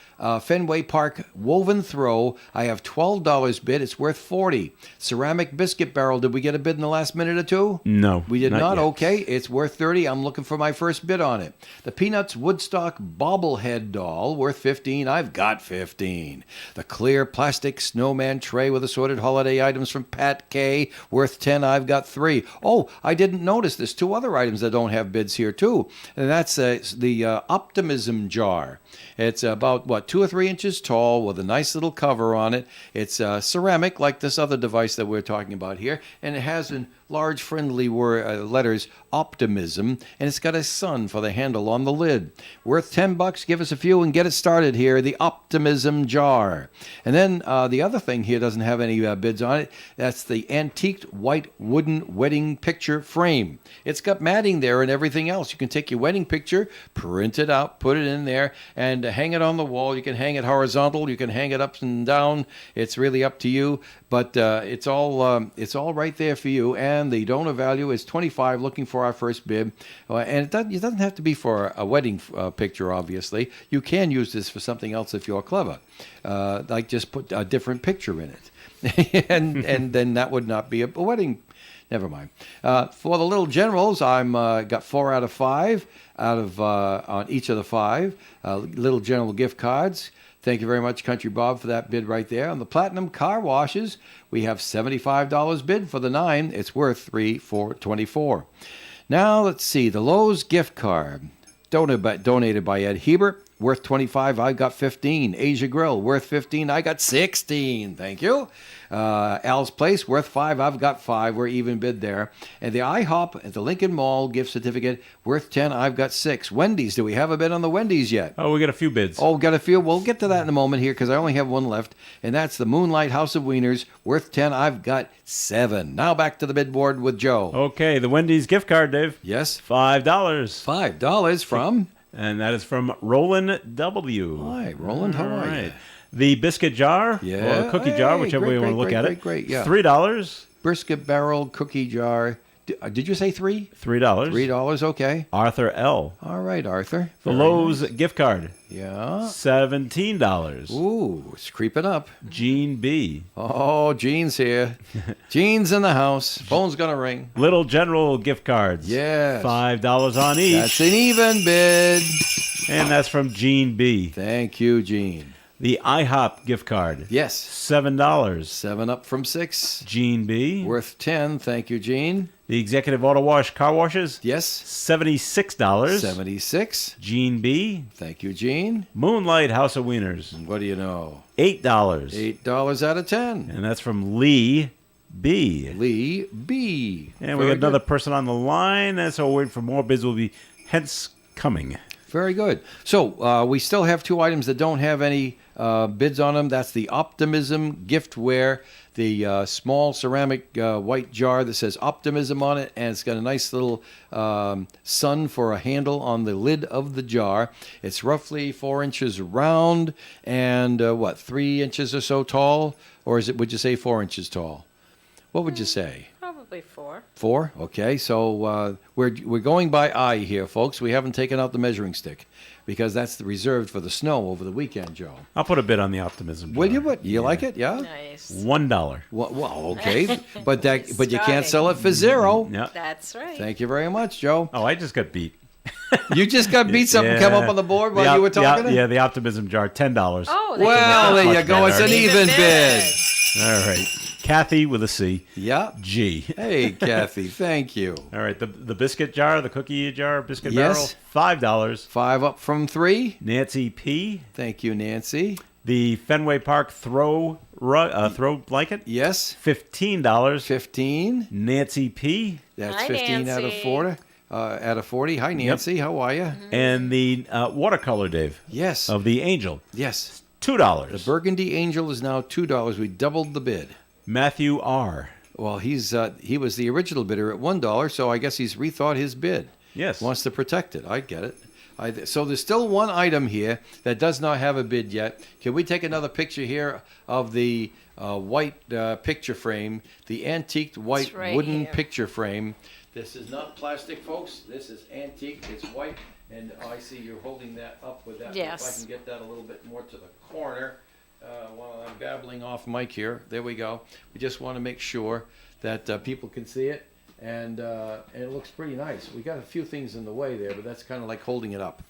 Fenway Park woven throw. I have $12 bid. It's worth $40. Ceramic biscuit barrel. Did we get a bid in the last minute or two? No. We did not? Yet. Okay. It's worth $30. I'm looking for my first bid on it. The Peanuts Woodstock bobblehead doll. Worth $15. I've got $15. The clear plastic snowman tray with assorted holiday items from Pat K. Worth $10. I've got $3. Oh, I didn't notice there's 2 other items that don't have bids here too. And that's the Optimism jar. It's about, 2 or 3 inches tall with a nice little cover on it. It's ceramic, like this other device that we're talking about here, and it has in large friendly letters Optimism, and it's got a sun for the handle on the lid. Worth $10. Give us a few and get it started here. The Optimism jar. And then the other thing here doesn't have any bids on it. That's the antiqued white wooden wedding picture frame. It's got matting there and everything else. You can take your wedding picture, print it out, put it in there, and hang it on the wall. You can hang it horizontal. You can hang it up and down. It's really up to you. But it's all right there for you. And the donor value is $25. Looking for our first bid. And it doesn't have to be for a wedding picture, obviously. You can use this for something else if you're clever. Like just put a different picture in it. and then that would not be a wedding. Never mind. For the little generals, I'm got 4 out of 5 on each of the 5 little general gift cards. Thank you very much, Country Bob, for that bid right there. On the Platinum Car Washes, we have $75 bid for the 9. It's worth $24. Now, let's see. The Lowe's gift card, donated by Ed Hebert, worth $25. I got $15. Asia Grill, worth $15. I got $16. Thank you. Al's Place, worth $5. I've got $5. We're even bid there. And the IHOP at the Lincoln Mall gift certificate, worth $10. I've got $6. Wendy's, do we have a bid on the Wendy's yet? Oh, we got a few bids. Oh, got a few. We'll get to that in a moment here because I only have one left. And that's the Moonlight House of Wieners, worth $10. I've got $7. Now back to the bid board with Joe. Okay, the Wendy's gift card, Dave. Yes? $5. $5 from? And that is from Roland W. Hi, Roland. How are you? The biscuit jar, Yeah. or cookie jar, Hey, whichever way you want to look at it. great, yeah. $3. Brisket barrel cookie jar. Did you say 3? $3. $3, okay. Arthur L. All right, Arthur. The Very Lowe's nice. gift card, Yeah. $17. Ooh, it's creeping up. Gene B. Oh, Gene's here. Gene's in the house. Phone's going to ring. Little General gift cards, Yes. $5 on each. That's an even bid. And that's from Gene B. Thank you, Gene. The IHOP gift card, Yes. $7. 7 up from 6. Gene B. Worth 10. Thank you, Gene. The Executive Auto Wash car washes, Yes. $76. 76. Gene B. Thank you, Gene. Moonlight House of Wieners, What do you know? $8. $8 out of 10. And that's from Lee B. Lee B. And we Very got another good. person on the line, and so we're waiting for more bids will be hence coming. Very good. So we still have 2 items that don't have any bids on them. That's the Optimism giftware, the small ceramic white jar that says Optimism on it, and it's got a nice little sun for a handle on the lid of the jar. It's roughly 4 inches round and 3 inches or so tall, or would you say 4 inches tall? What would you say? Probably 4. 4? Okay, so we're going by eye here, folks. We haven't taken out the measuring stick because that's reserved for the snow over the weekend, Joe. I'll put a bid on the Optimism. Will jar. you? What? You like it? Yeah. Nice. $1. Well, okay, but you can't sell it for 0. Yeah. That's right. Thank you very much, Joe. Oh, I just got beat. You just got beat. Something come up on the board while you were talking. Yeah, the optimism jar, $10. Oh, Well, there you Much go. It's better. an even bid. All right. Kathy with a C. Yeah. G. Hey, Kathy. Thank you. All right. The biscuit jar, the cookie jar, biscuit Yes. barrel, $5. 5 up from 3. Nancy P. Thank you, Nancy. The Fenway Park throw blanket, Yes. $15. 15. Nancy P. That's Hi, 15 out of Nancy. 40. Out of 40. Hi, Nancy. How are you? And the watercolor, Dave, Yes. of the Angel, Yes. $2. The Burgundy Angel is now $2. We doubled the bid. Matthew R. Well, he was the original bidder at $1, so I guess he's rethought his bid. Yes. Wants to protect it. I get it. So there's still one item here that does not have a bid yet. Can we take another picture here of the white picture frame, the antiqued white It's right wooden here. picture frame? This is not plastic, folks. This is antique. It's white, and I see you're holding that up with that. Yes. If I can get that a little bit more to the corner while I'm babbling off mic here. There we go. We just want to make sure that people can see it. And it looks pretty nice. We got a few things in the way there, but that's kind of like holding it up.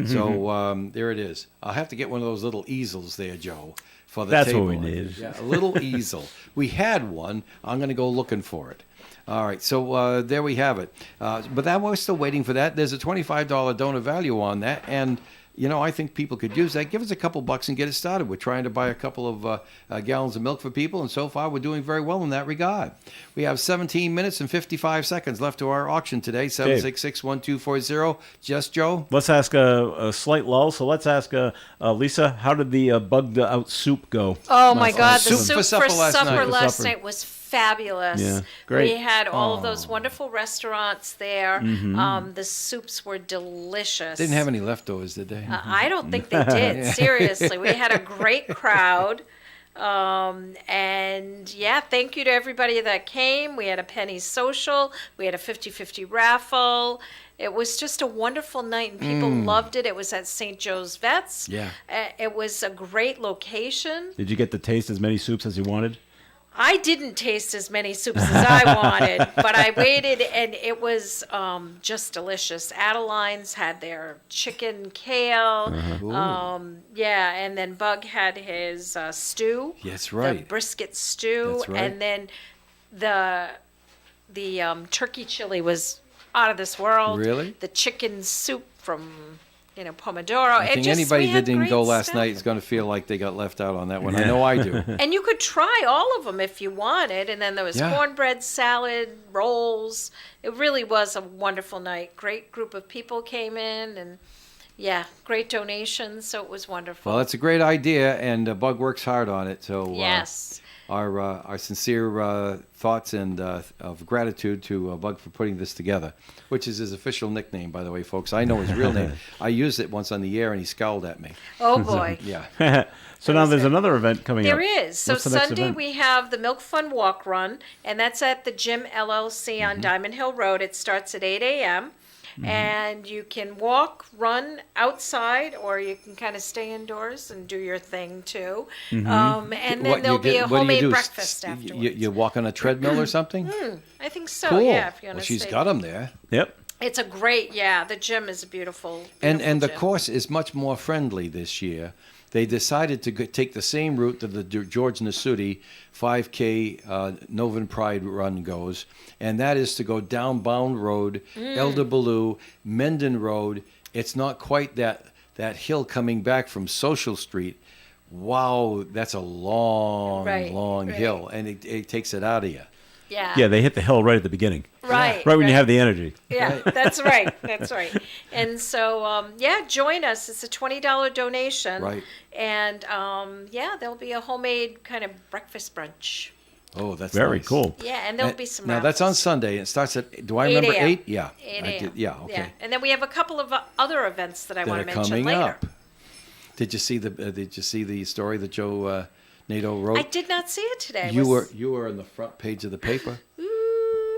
So there it is. I'll have to get one of those little easels there, Joe, for the That's table. what we need. Yeah, a little easel. We had one. I'm going to go looking for it. All right, so there we have it. But that we're still waiting for that. There's a $25 donor value on that, and I think people could use that. Give us a couple bucks and get it started. We're trying to buy a couple of gallons of milk for people, and so far we're doing very well in that regard. We have 17 minutes and 55 seconds left to our auction today, 766-1240. Just Joe? Let's ask a slight lull. So let's ask Lisa, how did the bugged out soup go? Oh my God, the Soup soup for supper last night. last Supper. night was fabulous. Yeah, great. We had all of those wonderful restaurants there. The soups were delicious. Didn't have any leftovers, did they? I don't think they did. Seriously, we had a great crowd. And yeah, thank you to everybody that came. We had a penny social. We had a 50-50 raffle. It was just a wonderful night, and people loved it. It was at St. Joe's Vets. Yeah. It was a great location. Did you get to taste as many soups as you wanted? I didn't taste as many soups as I wanted, but I waited, and it was just delicious. Adeline's had their chicken kale. Yeah, and then Bug had his stew. That's right. The brisket stew. That's right. And then the turkey chili was out of this world. Really? The chicken soup from Pomodoro. I think we anybody had that didn't great go last stuff. night is going to feel like they got left out on that one. I know I do. And you could try all of them if you wanted. And then there was Yeah. cornbread, salad, rolls. It really was a wonderful night. Great group of people came in, and yeah, great donations. So it was wonderful. Well, that's a great idea, and Bug works hard on it. So yes. our sincere thoughts and of gratitude to Bug for putting this together, which is his official nickname, by the way, folks. I know his real name. I used it once on the air, and he scowled at me. Oh boy. Yeah. So now there's another event coming up. There is. So What's the next Sunday event? we have the Milk Fun Walk Run, and that's at the Gym LLC on Diamond Hill Road. It starts at 8 a.m. And you can walk, run outside, or you can kind of stay indoors and do your thing too. And then What, there'll you be get- a what do you homemade do? breakfast afterwards. You walk on a treadmill or something? I think so. Cool. Yeah, if you want Well, to she's stay. got them there. Yep. It's a great. Yeah, the gym is a beautiful. And the gym. course is much more friendly this year. They decided to take the same route that the George Nasuti 5K Novin Pride Run goes, and that is to go down Bound Road, Elder Baloo, Menden Road. It's not quite that hill coming back from Social Street. Wow, that's a long, Right, long right. hill, and it takes it out of you. Yeah. Yeah, they hit the hill right at the beginning. Right. Right when you have the energy. Yeah, that's right. That's right. And so, yeah, join us. It's a $20 donation. Right. And yeah, there'll be a homemade kind of breakfast brunch. Oh, that's Very nice. cool. Yeah, and there'll be some. Now that's on raffles. Sunday. It starts at. Do I 8 remember a.m. 8? Yeah. 8 I a.m. did. Yeah. Okay. Yeah, and then we have a couple of other events that I That want are to mention coming later. up. Did you see the story that Joe Nato wrote? I did not see it today. You were on the front page of the paper,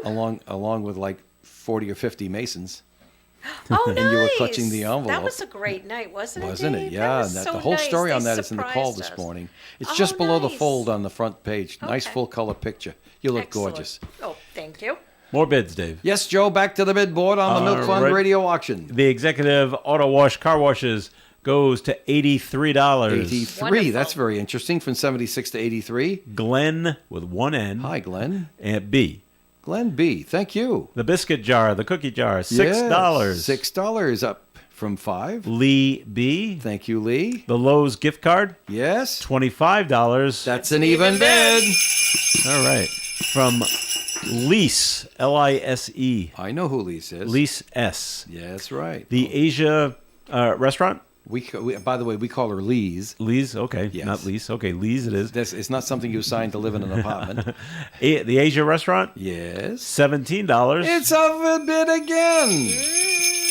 along with like 40 or 50 Masons. Oh, nice. and you were clutching the That envelope. was a great night, wasn't it? Wasn't Dave? it? That Yeah. was And so the whole nice. story They on that is in the call surprised this us. morning. It's Oh, just below the nice. fold on the front page. Nice Okay. full color picture. You look Excellent. gorgeous. Oh, thank you. More bids, Dave. Yes, Joe, back to the bid board on the Milk Fund right. radio auction. The executive auto wash car washes goes to $83. 83. Wonderful. That's very interesting. From 76 to 83. Glenn with one N Hi, Glenn. and B. Glenn B. Thank you. The biscuit jar, the cookie jar, $6. Yes, $6 up from 5. Lee B. Thank you, Lee. The Lowe's gift card, Yes. $25. That's an even bid. All right. From Lease, Lise. I know who Lease is. Lease S. Yeah, that's right. The Asia restaurant? We, by the way, we call her Lee's. Lee's, okay. Yes. Not Lease. Okay, Lee's it is. It's not something you sign to live in an apartment. The Asia restaurant, Yes. $17. It's over bid again.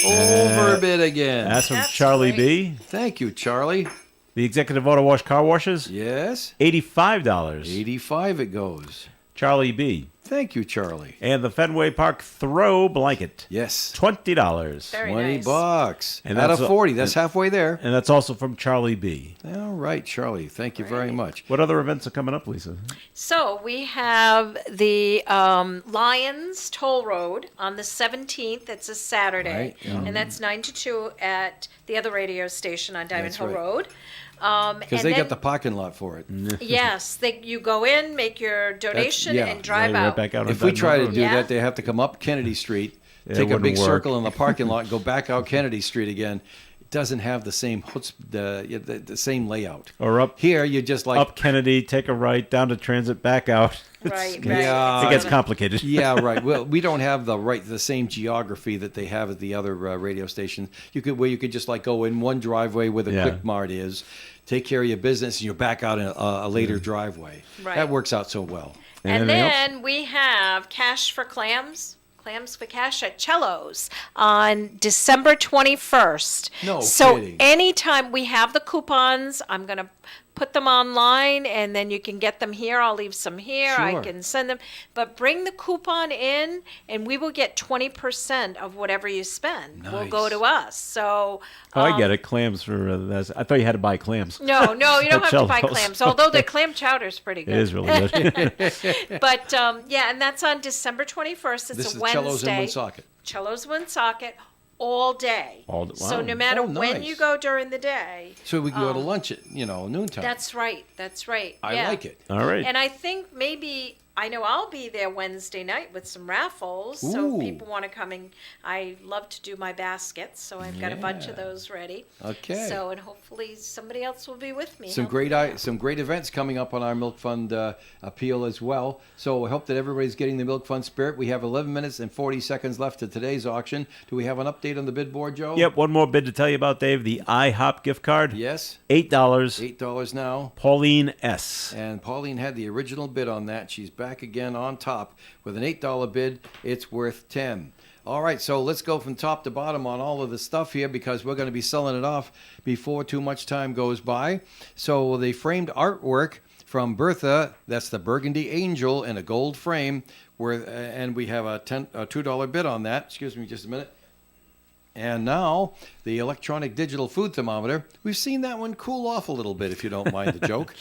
Over bid again. That's from That's Charlie great. B. Thank you, Charlie. The executive auto wash car washes, Yes. $85. 85 it goes. Charlie B. Thank you, Charlie. And the Fenway Park throw blanket, Yes. $20. Very 20 nice. bucks. And Out that's of 40. That's halfway there. And that's also from Charlie B. All right, Charlie. Thank you very much. What other events are coming up, Lisa? So we have the Lions Toll Road on the 17th. It's a Saturday, Right, yeah. and that's 9 to 2 at the other radio station on Diamond That's Hill right. Road. Because they got the parking lot for it. Yes, you go in, make your donation, yeah. and drive Right out. back out on If we Diamond try to Road. do Yeah. that, they have to come up Kennedy Street, Yeah, it take a wouldn't big work. circle in the parking lot, and go back out Kennedy Street again. It doesn't have the same the same layout. Or up Here, you just like up Kennedy, take a right, down to Transit, back out. Right, Yeah. It gets complicated. yeah, right. Well, we don't have the same geography that they have at the other radio stations. You could just like go in one driveway where the Yeah. Quick Mart is, take care of your business, and you're back out in a later driveway. Right. That works out so well. And Anything else? then we have Cash for Clams. Clams for Cash at Cello's on December 21st. No so kidding. anytime we have the coupons, I'm going to put them online and then you can get them here. I'll leave some here. I Sure. can send them. But bring the coupon in and we will get 20% of whatever you spend. Will go Nice. to us. So Oh, I get it. Clams for that. I thought you had to buy clams. no, you don't At have to buy Cello's. clams. Although the clam chowder is pretty good. It is really good. But yeah, and that's on December 21st. It's This a is Wednesday. Cello's in Woonsocket. Cello's Woonsocket all day. Wow. So no matter Oh, when nice. you go during the day. So we can go to lunch at noontime. That's right. That's right. I yeah. like it. All right. And I think maybe I know I'll be there Wednesday night with some raffles. So Ooh. if people want to come and I love to do my baskets, so I've got a bunch of Yeah. those ready. Okay. So and hopefully somebody else will be with me. Some great events coming up on our Milk Fund appeal as well. So I hope that everybody's getting the Milk Fund spirit. We have 11 minutes and 40 seconds left to today's auction. Do we have an update on the bid board, Joe? Yep, one more bid to tell you about, Dave. The IHOP gift card, Yes. $8. $8 now. Pauline S. And Pauline had the original bid on that. She's back again on top with an $8 bid. It's worth 10. All right, so let's go from top to bottom on all of the stuff here because we're going to be selling it off before too much time goes by. So the framed artwork from Bertha, that's the Burgundy Angel in a gold frame, and we have a $2 bid on that. Excuse me just a minute. And now, the electronic digital food thermometer. We've seen that one cool off a little bit, if you don't mind the joke.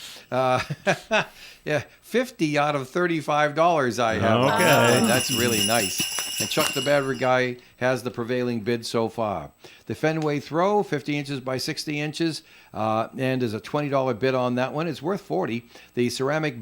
Yeah, 50 out of $35 I have. on Okay. that one. That's really nice. And Chuck the Battery Guy has the prevailing bid so far. The Fenway Throw, 50 inches by 60 inches, and there's a $20 bid on that one. It's worth 40. The ceramic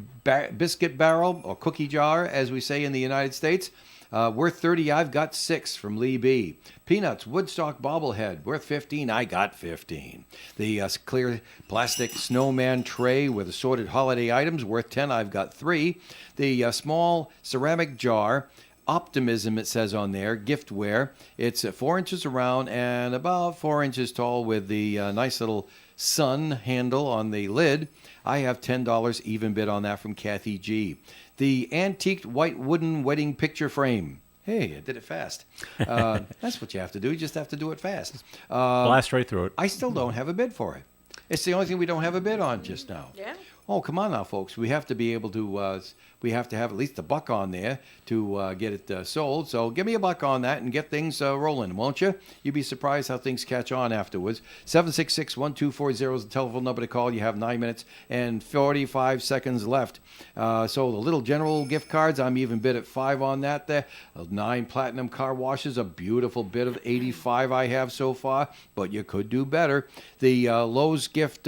biscuit barrel, or cookie jar, as we say in the United States, worth 30. I've got 6 from Lee B. Peanuts Woodstock bobblehead worth 15. I got 15. The clear plastic snowman tray with assorted holiday items worth 10. I've got 3. The small ceramic jar Optimism, it says on there, giftware. It's 4 inches around and about 4 inches tall with the nice little sun handle on the lid. I have $10 even bid on that from Kathy G. The antiqued white wooden wedding picture frame. Hey, I did it fast. That's what you have to do. You just have to do it fast. Blast right through it. I still don't have a bid for it. It's the only thing we don't have a bid on just now. Yeah. Oh, come on now, folks. We have to be able to we have to have at least $1 on there to get it sold. So give me $1 on that and get things rolling, won't you? You'd be surprised how things catch on afterwards. 766-1240 is the telephone number to call. You have 9 minutes and 45 seconds left. So the little general gift cards, I'm even bid at 5 on that there. 9 platinum car washes, a beautiful bid of 85 I have so far, but you could do better. The Lowe's gift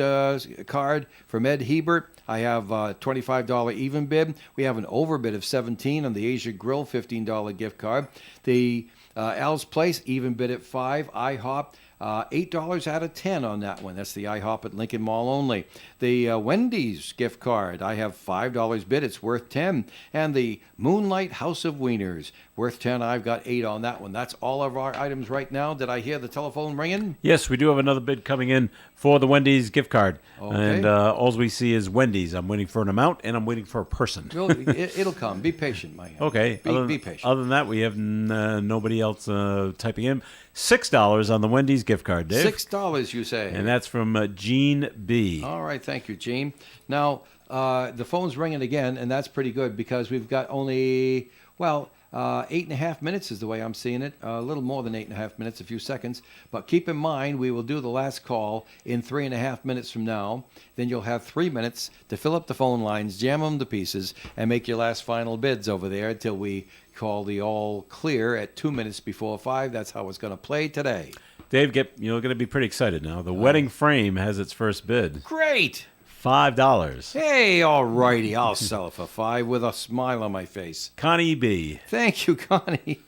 card from Ed Hebert, I have $25 even bid. We have an overbid of 17 on the Asia Grill $15 gift card. The Al's Place even bid at 5. IHOP $8 out of 10 on that one. That's the IHOP at Lincoln Mall only. The Wendy's gift card, I have $5 bid. It's worth 10. And the Moonlight House of Wieners, worth 10. I've got 8 on that one. That's all of our items right now. Did I hear the telephone ringing? Yes, we do have another bid coming in for the Wendy's gift card. Okay. And all we see is Wendy's. I'm waiting for an amount, and I'm waiting for a person. Well, it'll come. Be patient, my friend. Okay. Be patient. Other than that, we have nobody else typing in. $6 on the Wendy's gift card, Dave. $6, you say. And that's from Gene B. All right, thank you, Gene. Now, the phone's ringing again, and that's pretty good because we've got only, 8.5 minutes is the way I'm seeing it. A little more than 8.5 minutes, a few seconds. But keep in mind, we will do the last call in 3.5 minutes from now. Then you'll have 3 minutes to fill up the phone lines, jam them to pieces, and make your last final bids over there until we call the all clear at 2 minutes before 5. That's how it's going to play today. Dave, you're going to be pretty excited now. The wedding frame has its first bid. Great. $5. Hey, all righty. I'll sell it for 5 with a smile on my face. Connie B. Thank you, Connie.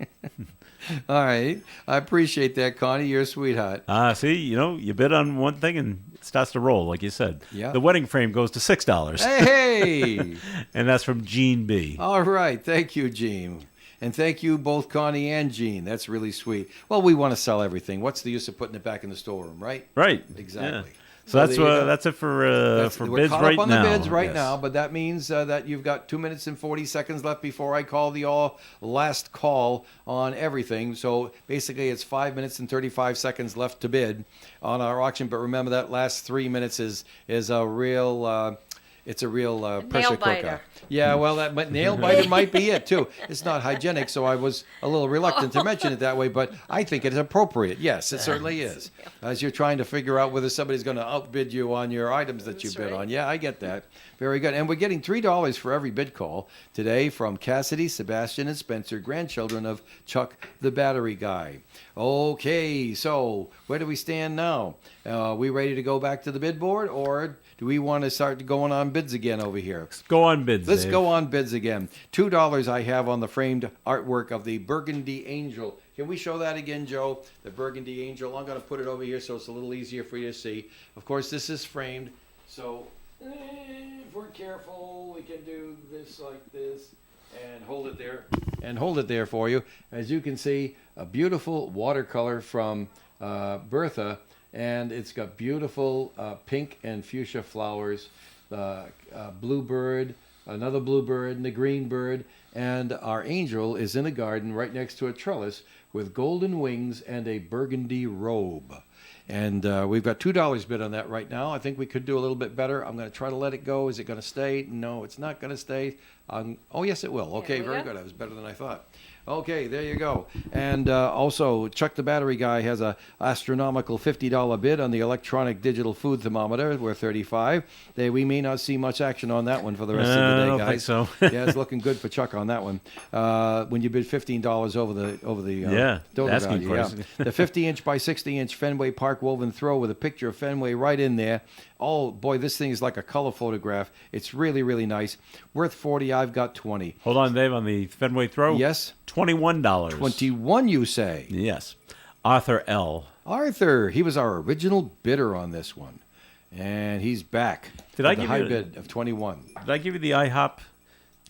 All right. I appreciate that, Connie. You're a sweetheart. See, you bid on one thing and it starts to roll, like you said. Yeah. The wedding frame goes to $6. Hey! And that's from Gene B. All right. Thank you, Gene. And thank you both, Connie and Gene. That's really sweet. Well, we want to sell everything. What's the use of putting it back in the storeroom, right? Right. Exactly. Yeah. So there you go. that's it for We're bids caught right up on now. the bids right Yes. now, but that means that you've got 2 minutes and 40 seconds left before I call the last call on everything. So basically, it's 5 minutes and 35 seconds left to bid on our auction. But remember, that last 3 minutes is a real. It's a real pressure nail biter. cooker. Yeah, well, that nail biter might be it, too. It's not hygienic, so I was a little reluctant to mention it that way, but I think it is appropriate. Yes, it certainly is. As you're trying to figure out whether somebody's going to outbid you on your items that you That's bid right. on. Yeah, I get that. Very good. And we're getting $3 for every bid call today from Cassidy, Sebastian, and Spencer, grandchildren of Chuck the Battery Guy. Okay, so where do we stand now? We ready to go back to the bid board, or do we want to start going on bids again over here? Go on bids, Let's Dave. go on bids again. $2 I have on the framed artwork of the Burgundy Angel. Can we show that again, Joe? The Burgundy Angel. I'm going to put it over here so it's a little easier for you to see. Of course, this is framed, so if we're careful, we can do this like this and hold it there. And hold it there for you. As you can see, a beautiful watercolor from Bertha, and it's got beautiful pink and fuchsia flowers, bluebird, another bluebird, and a green bird, and our angel is in a garden right next to a trellis with golden wings and a burgundy robe. And we've got $2 bid on that right now. I think we could do a little bit better. I'm going to try to let it go. Is it going to stay? No, it's not going to stay. Oh, yes, it will. Okay, There we very go. good. That was better than I thought. Okay, there you go. And also, Chuck the Battery Guy has a astronomical $50 bid on the electronic digital food thermometer. We're $35. We may not see much action on that one for the rest of the I day, don't guys. think so. Yeah, it's looking good for Chuck on that one. When you bid $15 over the Yeah, donor asking value, price. yeah. The 50-inch by 60-inch Fenway Park woven throw with a picture of Fenway right in there. Oh boy, this thing is like a color photograph. It's really, really nice. Worth $40. I've got $20. Hold on, Dave, on the Fenway throw. Yes. $21. 21, you say? Yes. Arthur L. Arthur, he was our original bidder on this one, and he's back. Did with I the give high you- bid of 21? Did I give you the IHOP?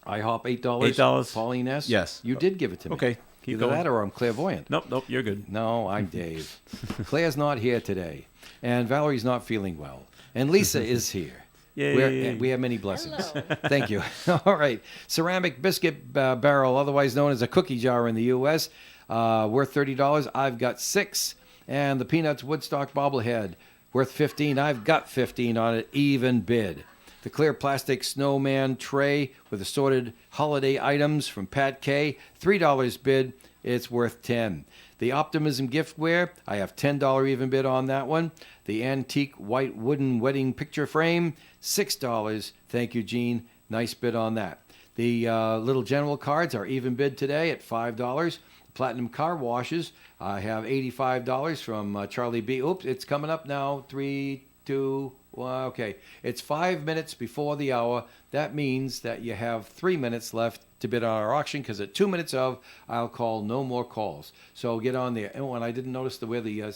IHOP $8. $8. Pauline S. Yes. you did give it to me. Okay, keep Either going. that or I'm clairvoyant. Nope, you're good. No, I'm Dave. Claire's not here today, and Valerie's not feeling well, and Lisa is here. Yay. We have many blessings. Hello. Thank you. All right. Ceramic biscuit barrel, otherwise known as a cookie jar in the U.S., worth $30. I've got 6. And the Peanuts Woodstock bobblehead, worth $15. I've got 15 on it, even bid. The clear plastic snowman tray with assorted holiday items from Pat K, $3 bid. It's worth 10. The Optimism giftware, I have $10 even bid on that one. The antique white wooden wedding picture frame, $6. Thank you, Gene. Nice bid on that. The little general cards are even bid today at $5. Platinum car washes, I have $85 from Charlie B. Oops, it's coming up now. 3, 2, 1. Okay. It's 5 minutes before the hour. That means that you have 3 minutes left to bid on our auction, because at 2 minutes of, I'll call no more calls. So get on there. And when I didn't notice where the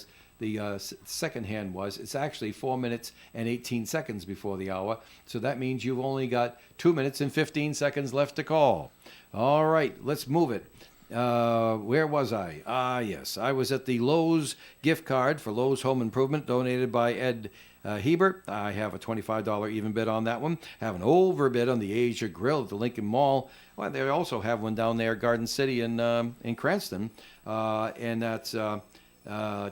second hand was, it's actually 4 minutes and 18 seconds before the hour. So that means you've only got 2 minutes and 15 seconds left to call. All right, let's move it. Where was I? Yes, I was at the Lowe's gift card for Lowe's Home Improvement, donated by Ed Hebert. I have a $25 even bid on that one. Have an overbid on the Asia Grill at the Lincoln Mall. Well, they also have one down there, Garden City in Cranston, and that's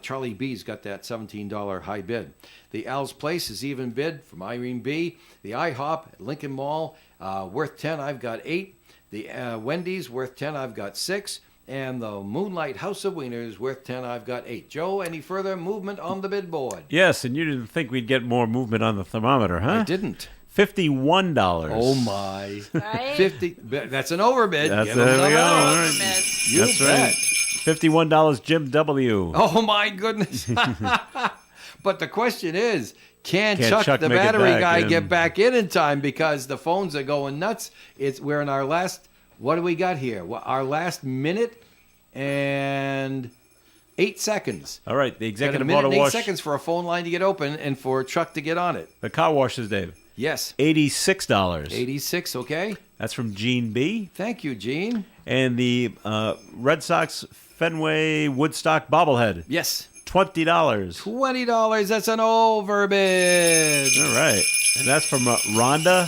Charlie B's got that $17 high bid. The Al's Place is even bid from Irene B. The IHOP at Lincoln Mall, worth 10. I've got 8. The Wendy's worth 10. I've got 6. And the Moonlight House of Wieners worth 10. I've got 8. Joe, any further movement on the bid board? Yes, and you didn't think we'd get more movement on the thermometer, huh? I didn't. $51. Oh my! Right? 50. That's an overbid. That's Give there him we go. another All one. right. You That's bet. right. $51, Jim W. Oh my goodness! But the question is, can Can Chuck Chuck the make it battery back guy in? get back in time, because the phones are going nuts? We're in our last. What do we got here? Our last minute and 8 seconds. All right, the Got a executive minute auto and 8 wash. seconds for a phone line to get open and for Chuck to get on it. The car washes, Dave. Yes. $86. 86. Okay. That's from Gene B. Thank you, Gene. And the Red Sox Fenway Woodstock bobblehead. Yes. $20. $20. That's an overbid. All right. And that's from Rhonda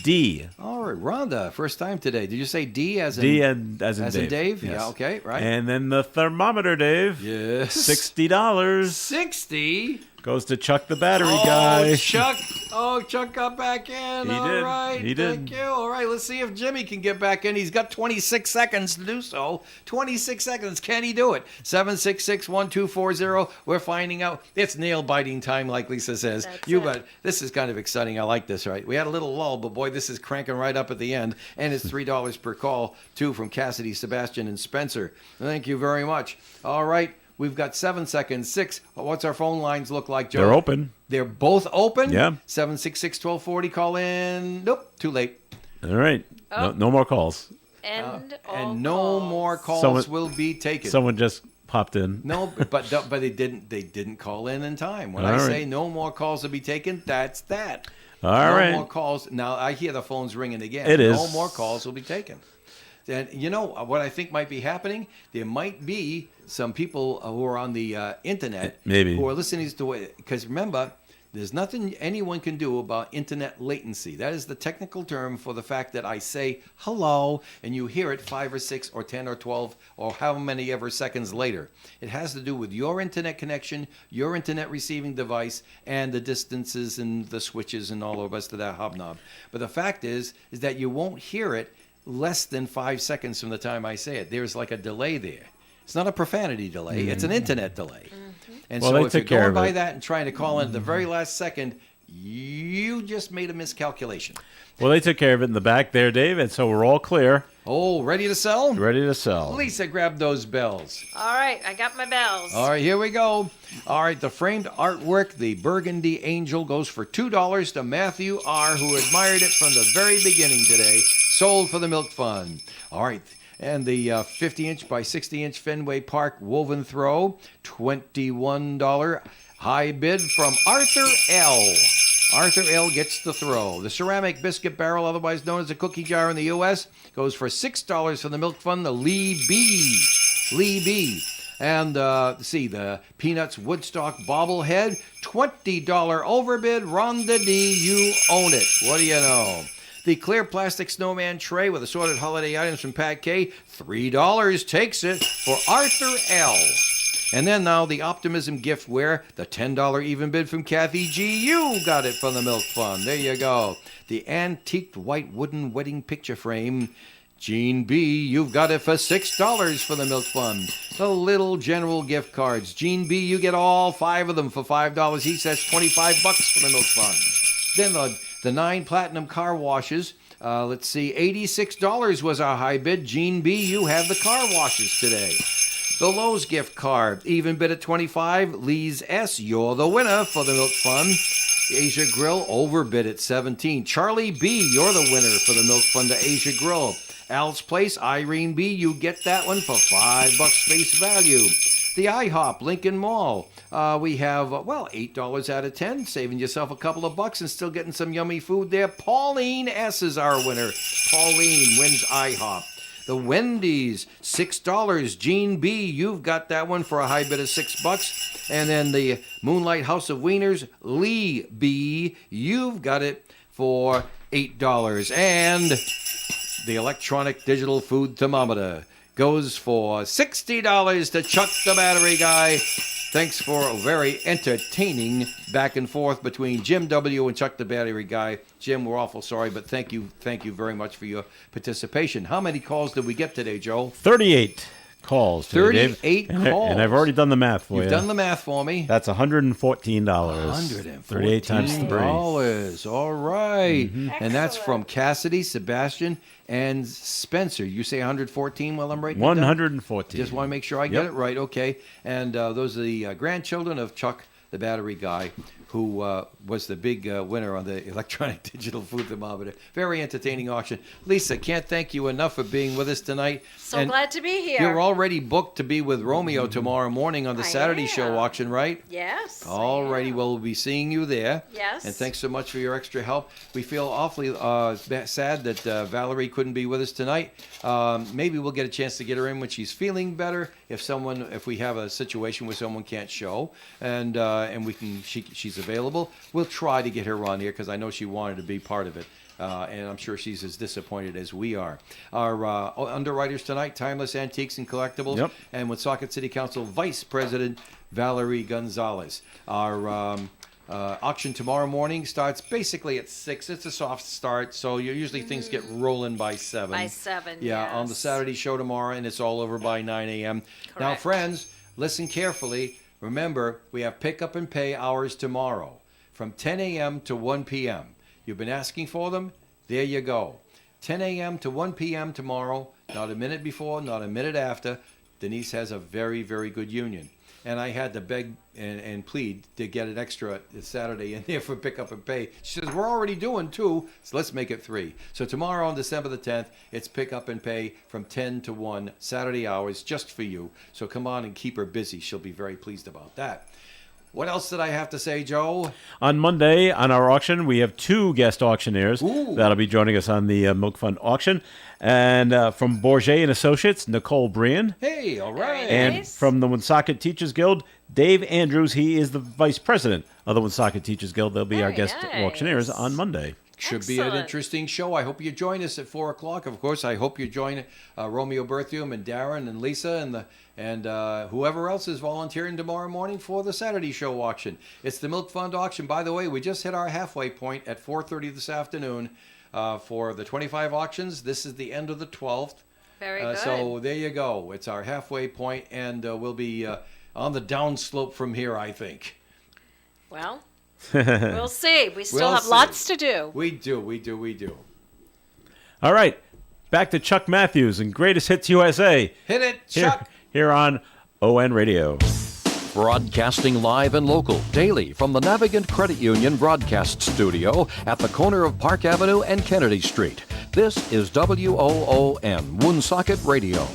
D. All right, Rhonda, first time today. Did you say D as in D and as in as Dave. in Dave? Yes. Yeah, okay, right. And then the thermometer, Dave. Yes. $60 60. goes to Chuck the battery Oh, guy. Chuck. Oh, Chuck got back in. He All did. right. He did. Thank you. All right, let's see if Jimmy can get back in. He's got 26 seconds to do so. 26 seconds. Can he do it? 766-1240. We're finding out. It's nail-biting time, like Lisa says. That's You it. bet. This is kind of exciting. I like this, right? We had a little lull, but boy, this is cranking right up at the end. And it's $3 per call, too, from Cassidy, Sebastian, and Spencer. Thank you very much. All right. We've got 7 seconds. 6. What's our phone lines look like, Joe? They're open. They're both open? Yeah. 766-1240. Call in. Nope. Too late. All right. Oh. No more calls. End all And no calls. more calls Someone- will be taken. Someone just popped in. No, but they didn't call in time. When All I right. say no more calls will be taken, that's that. All no right. more calls. Now I hear the phones ringing again. It is. No more calls will be taken. And you know what I think might be happening? There might be some people who are on the internet Maybe. who are listening to it. Because remember, there's nothing anyone can do about internet latency. That is the technical term for the fact that I say hello and you hear it 5 or 6 or 10 or 12 or how many ever seconds later. It has to do with your internet connection, your internet receiving device, and the distances and the switches and all the rest of that hobnob. But the fact is that you won't hear it less than 5 seconds from the time I say it. There's like a delay there. It's not a profanity delay. It's an internet delay. And Well, so they if you're took care going of by it. that and trying to call in at the very last second, you just made a miscalculation. Well, they took care of it in the back there, Dave, and so we're all clear. Oh, ready to sell? Ready to sell. Lisa, grab those bells. All right, I got my bells. All right, here we go. All right, the framed artwork, the Burgundy Angel, goes for $2 to Matthew R., who admired it from the very beginning today. Sold for the Milk Fund. All right, and the 50-inch by 60-inch Fenway Park woven throw, $21. High bid from Arthur L. Arthur L. gets the throw. The ceramic biscuit barrel, otherwise known as a cookie jar in the U.S., goes for $6 for the Milk Fund, the Lee B. Lee B. And see, the Peanuts Woodstock bobblehead, $20 overbid. Rhonda D., you own it. What do you know? The clear plastic snowman tray with assorted holiday items from Pat K, $3 takes it for Arthur L. And then now the Optimism giftware, the $10 even bid from Kathy G. You got it from the Milk Fund. There you go. The antiqued white wooden wedding picture frame, Gene B. You've got it for $6 for the Milk Fund. The Little General gift cards, Gene B. You get all 5 of them for $5 each. That's $25 for the Milk Fund. Then the 9 platinum car washes. Let's see, $86 was our high bid. Gene B. You have the car washes today. The Lowe's gift card, even bid at $25. Lee's S, you're the winner for the Milk Fund. The Asia Grill, overbid at $17. Charlie B, you're the winner for the Milk Fund to Asia Grill. Al's Place, Irene B, you get that one for $5 face value. The IHOP Lincoln Mall, we have, $8 out of 10, saving yourself a couple of bucks and still getting some yummy food there. Pauline S is our winner. Pauline wins IHOP. The Wendy's, $6. Gene B, you've got that one for a high bid of $6. And then the Moonlight House of Wieners, Lee B, you've got it for $8. And the electronic digital food thermometer goes for $60 to Chuck the Battery Guy. Thanks for a very entertaining back and forth between Jim W. and Chuck the Battery Guy. Jim, we're awful sorry, but thank you very much for your participation. How many calls did we get today, Joe? 38 calls today, 38 Dave. calls. And I've already done the math for you. You've done the math for me. That's $114. $114. 38 times 3. All right. And that's Excellent. from Cassidy, Sebastian, and Spencer. You say 114 while I'm writing it down? 114. Just want to make sure I get Yep. it right. Okay. And those are the grandchildren of Chuck the Battery Guy, who was the big winner on the electronic digital food thermometer. Very entertaining auction. Lisa, can't thank you enough for being with us tonight. So And glad to be here. You're already booked to be with Romeo tomorrow morning on the I Saturday show am. auction, right? Yes. I All righty, am. well, we'll be seeing you there. Yes. And thanks so much for your extra help. We feel awfully sad that Valerie couldn't be with us tonight. Maybe we'll get a chance to get her in when she's feeling better. If we have a situation where someone can't show, and she's available, we'll try to get her on here because I know she wanted to be part of it. And I'm sure she's as disappointed as we are. Our underwriters tonight, Timeless Antiques and Collectibles, Yep. and Woonsocket City Council Vice President Valerie Gonzalez. Our auction tomorrow morning starts basically at 6. It's a soft start, so usually things get rolling by 7. By 7, Yeah, on the yes. Saturday show tomorrow, and it's all over by 9 a.m. Now, Correct. friends, listen carefully. Remember, we have pick-up and pay hours tomorrow from 10 a.m. to 1 p.m. You've been asking for them? There you go. 10 a.m. to 1 p.m. tomorrow, not a minute before, not a minute after. Denise has a very, very good union. And I had to beg and plead to get an extra Saturday in there for pick-up and pay. She says, we're already doing 2, so let's make it 3. So tomorrow on December the 10th, it's pick-up and pay from 10 to 1, Saturday hours, just for you. So come on and keep her busy. She'll be very pleased about that. What else did I have to say, Joe? On Monday, on our auction, we have 2 guest auctioneers Ooh. that'll be joining us on the Milk Fund auction. And from Bourget and Associates, Nicole Brian. Hey, all right. And Nice. from the Woonsocket Teachers Guild, Dave Andrews. He is the vice president of the Woonsocket Teachers Guild. They'll be our Very guest nice. auctioneers on Monday. Should be an Excellent. interesting show. I hope you join us at 4 o'clock. Of course, I hope you join Romeo Berthium and Darren and Lisa and whoever else is volunteering tomorrow morning for the Saturday show auction. It's the Milk Fund auction. By the way, we just hit our halfway point at 4:30 this afternoon for the 25 auctions. This is the end of the 12th. Very good. So there you go. It's our halfway point, and we'll be on the downslope from here, I think. Well, we'll see. We still We'll have see. lots to do. We do. All right, back to Chuck Matthews and Greatest Hits USA. Hit it, Here, Chuck. here on ON Radio. Broadcasting live and local daily from the Navigant Credit Union broadcast studio at the corner of Park Avenue and Kennedy Street. This is WOON, Woonsocket Radio.